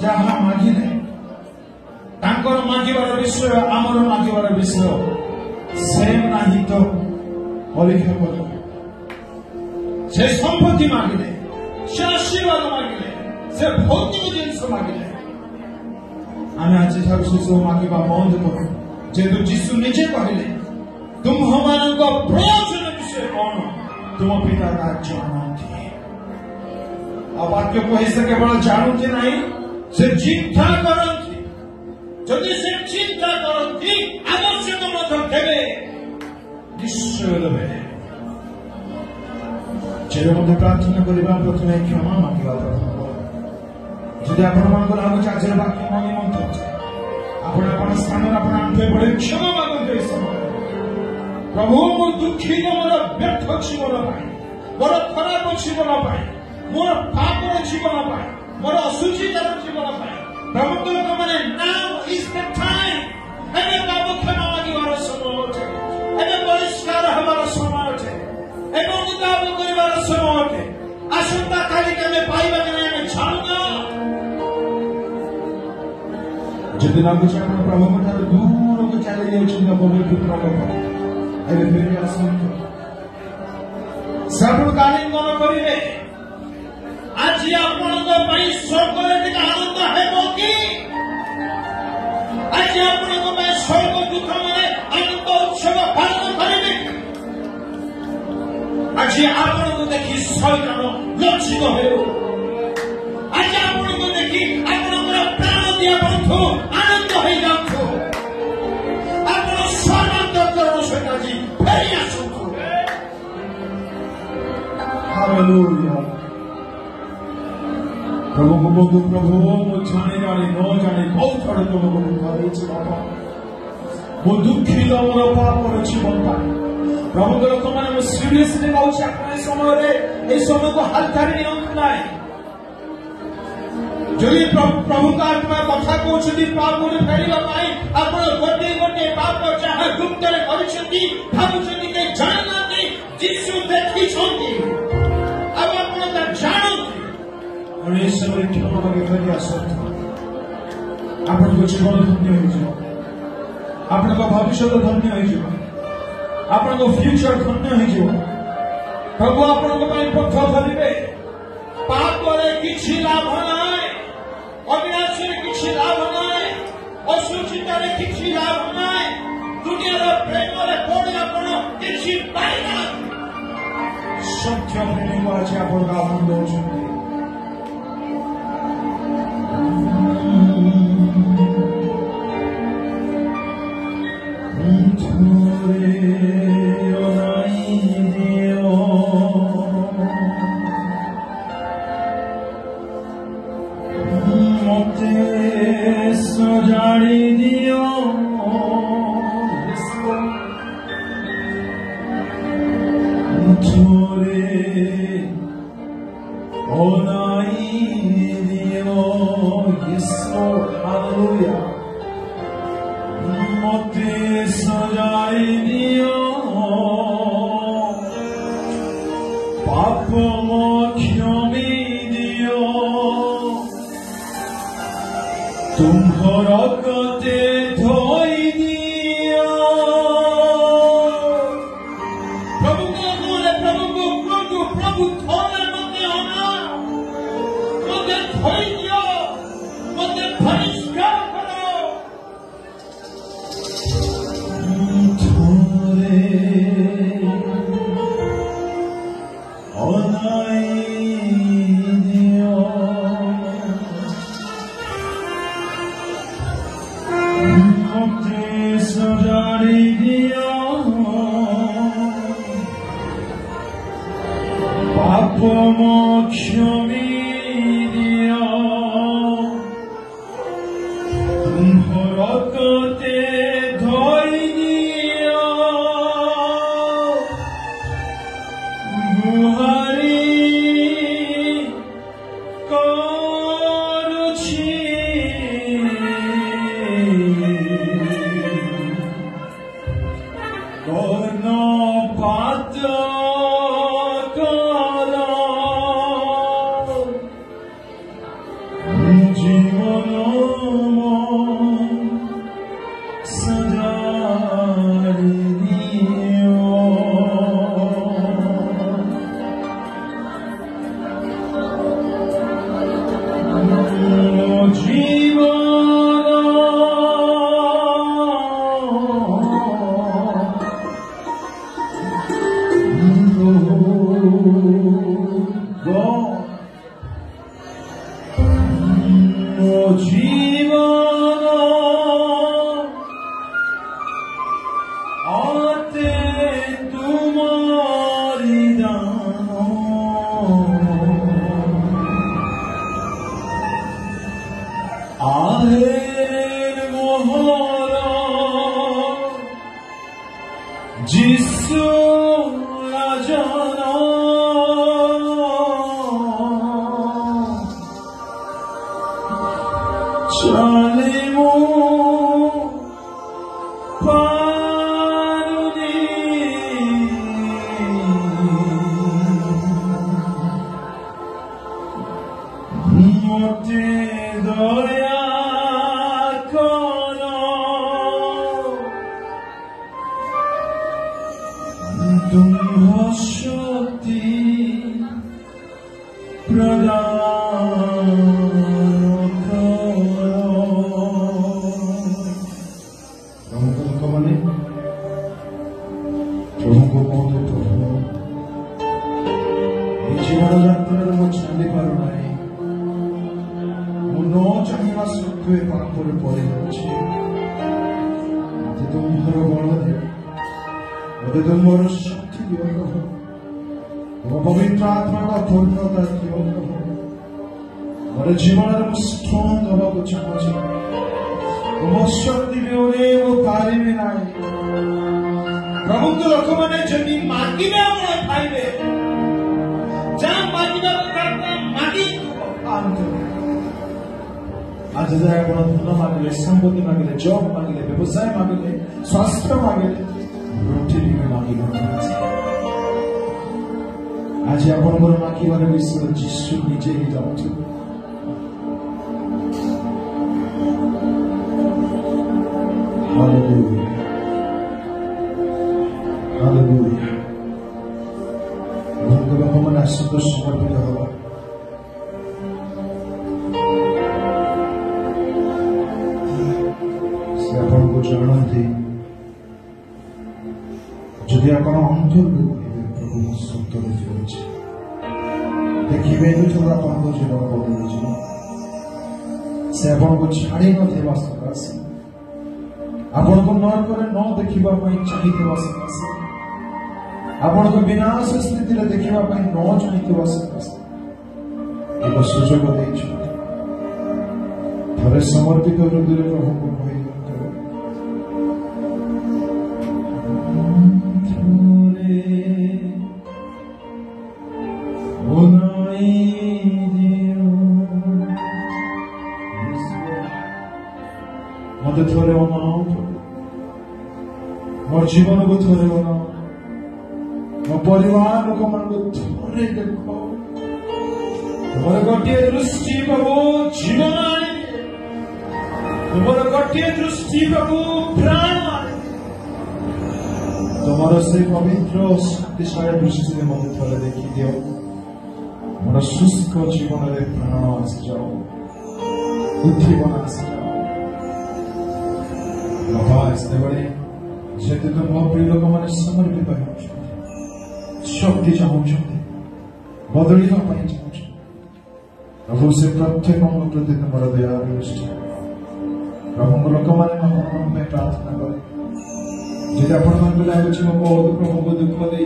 जहाँ मागिले तांकर मागिबार विषय आमर मागिबार विषय सेम नाही तो परीक्षा कर। से संपत्ति मागिले, से आशीर्वाद मागिले, से भौतिक जिनिस मागिले आमे आज से मागिबा बंद करू। जेतु जीशु निजे कहले तुम्भମାନଙ୍କ प्रयोजन विषय कौन तुम पिता का जानती। आ वाक्य कहि से केवल जानती नहीं, से चिंता करती। जदि से चिंता करती आवश्यक मत देवे, निश्चय देवे। जे मते प्रार्थना करिबा प्रथमे क्षमा मागिबा प्रथम। जदि आपण मानकर लाଗୁଛି आज वाक्य मनी मंत्र आपण आपण स्थान आपण आंठे पड़े क्षमा मागते समय प्रभु मो दुखित मोर व्यर्थ जीवन पाई, मोर खराब जीवन पाई, मोर पाप जीवन पाई, मोर असुचितार जीवन पाई प्रभु को मैंने नाउ इज द टाइम। एबे बाबू क्षमा मागिबार समय अटे, एबे परिष्कार हबार समय अटे, एबे अनुताप करिबार समय अटे। आसंता काली के में पाइबा के में छाड़ना जदि लाଗୁଛି ଆପଣ ପ୍ରଭୁଙ୍କ ଠାରୁ ଦୂରକୁ ଚାଲି ଯାଉଛନ୍ତି ପବିତ୍ର ଲୋକ ଏବେ ଫେରି ଆସନ୍ତୁ। ସବୁ କାଲିଙ୍ଗନ କରିବେ। ଆଜି ଆପଣଙ୍କ ପାଇଁ ସ୍ୱର୍ଗରେ ଟିକେ ଆନନ୍ଦ ହେବ କି? ଆଜି ଆପଣଙ୍କ ପାଇଁ ସ୍ୱର୍ଗ ଦୁଃଖରେ ଆନନ୍ଦ ଉତ୍ସବ ପାଳନ କରିବେ। ଆଜି ଆପଣଙ୍କୁ ଦେଖି ଶୈତାନ ଲଜ୍ଜିତ ହେଉ। ଆଜି ଆପଣଙ୍କୁ ଦେଖି ଆପଣଙ୍କର ପ୍ରାଣ ଦିଆ ବନ୍ଧୁ ଆନନ୍ଦ ହେଇଯାନ୍ତୁ। ଆପଣ ସ୍ୱର୍ଗାନ୍ତରଣ ସହିତ ଆଜି ଫେରି ଆସନ୍ତୁ। ହାଲେଲୁୟା। प्रभु को बंधु प्रभु मो जाने जाने न जाने बहुत थोड़े तुमको करेछि बाबा। मो दुखित मोर पापर जीवन पाई प्रभु को लोक माने मो सीरियसली कहूछि आपण समय रे ए समय को हालतारी नियंत्रण नाही। जदि प्रभु का आत्मा कथा कहउछि पाप रे फेरिबा पाई आपण गोटे गोटे पाप जहाँ गुप्त रे करिसेंती भाबुछंती के जाननाती जीसु देखि छंती अब आपण त जानती और ये समय क्षमा मागे फेरि आसंतु। आपनको जीवन धन्य होइजिବ, आपनको भविष्य धन्य होइजिବ, आपनको फ्यूचर धन्य होइजिବ। प्रभु आपनको ପାଇଁ ପଥ ଖୋଲିବେ। ପାପରେ କିଛି ଲାଭ ନାହିଁ, ଅବିନାଶରେ କିଛି ଲାଭ ନାହିଁ, ଅସୁଚିତାରେ କିଛି ଲାଭ ନାହିଁ, ଦୁନିଆର ପ୍ରେମରେ ପଡ଼ି ଆପଣ କିଛି ପାଇନାହାନ୍ତି। ସତ୍ୟ ପ୍ରେମ ଅଛି ଆପଣଙ୍କ ଆନନ୍ଦ ଦଉଛନ୍ତି। सजाड़ी दियो छोरे ओनाई दियो यीशु हालेलुया। मते सजाड़ी दियो पाप मो क्षमी दियो तुम्हार कते धोई दियो। प्रभु को बोले प्रभु को प्रभु प्रभु थोड़े मते आना मते धोई दियो मते परिष्कार करो। थोड़े ओनाई दियो सजाड़ी दियो पाप मो क्षमी दियो तुम्हार कते धोई दियो गुहारी करुछि कर्णपात कर जीवन आज जाए आप धन मांगे संपत्ति मांगे जॉब मांगे व्यवसाय मांगे स्वास्थ्य मांगे रोटी मांगे आज आप मांगे विश्व जीशु निजे ही जाऊँ हालेलुया हालेलुया भगवान मन आशीष समर्पित होगा जानते जदि आप अंतर प्रभु सत्य देखिए जीवन बदल से आपको छाड़ी ना सकाशे आपण को नरक न देखा चाहिए सकाशे आपण को विनाश स्थिति देखा न चाहिए सकाशे एक सुजोग थे समर्पित हृदय प्रभु को मत थोड़े बनाओ मोर जीवन को थोड़े बनाओ मो परिवार को मन को थोड़े देखो तुम्हारे गोटे दृष्टि प्रभु जीवन आने तुम्हारे गोटे दृष्टि प्रभु प्राण आने तुम्हारा से पवित्र शक्तिशाली दृष्टि में मत थोड़े देखी दियो मोर शुष्क जीवन रे प्राण आसी जाओ उद्दीपन आसी जाओ बाबा इसने बड़े जैसे तो बहुत प्रिय लोग हमारे समर्पित हो शक्ति चाहूँ बदली चाहूँ प्रभु से प्रत्येक प्रति तुम्हारा दया दृष्टि प्रभु लोक मैंने प्रार्थना करे जब आप लगे बहुत प्रभु को दुख दे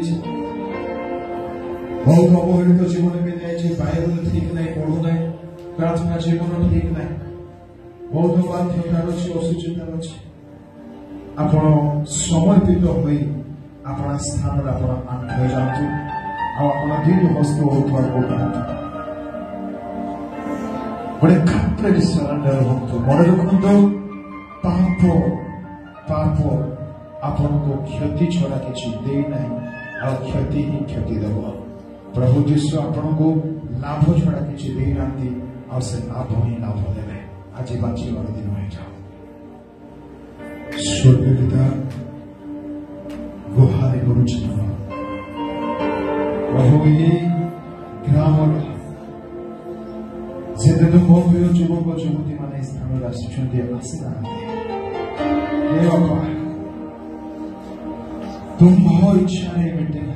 बहुत अवहेलित जीवन में जाए बाहर ठीक नहीं पढ़ू ना प्रार्थना जीवन ठीक नहीं बहुत बाध्यतार अच्छी असुचितार अच्छी आपण समर्पित हो स्थान आंठ जातु ଆପଣ ଦୁଇ ହସ୍ତ ହୋଉଥିବା ଗୋଟେ କମ୍ପ୍ଲିଟ୍ ସରେଣ୍ଡର ହୁଅନ୍ତୁ। ମନେ ରଖନ୍ତୁ ପାପ ଆପଣଙ୍କୁ କ୍ଷତି ଛଡ଼ା କିଛି ଦେଇନାହିଁ, ଆଉ କ୍ଷତି ହିଁ କ୍ଷତି ଦେବ। ପ୍ରଭୁ ଯୀଶୁ ଆପଣଙ୍କୁ ଲାଭ ଛଡ଼ା କିଛି ଦେଇନାହାନ୍ତି, ଆଉ ସେ ଲାଭ ହିଁ ଲାଭ ଦେବେ। ଆଜି ବାଞ୍ଚିବାର ଦିନ ହେଇଯାଉ। ସ୍ୱର୍ଗୀୟ ଗୁହାରି କରୁଛି ପ୍ରଭୁ, ଏହି ଗ୍ରାମର ଯେତେବେଳେ ମୋ ପ୍ରିୟ ଯୁବକ ଯୁବତୀ ମାନେ ଏ ସ୍ଥାନରେ ଆସିଛନ୍ତି, ଆସିନାହାନ୍ତି, ତୁମ ଇଚ୍ଛାରେ ମିଟିଂ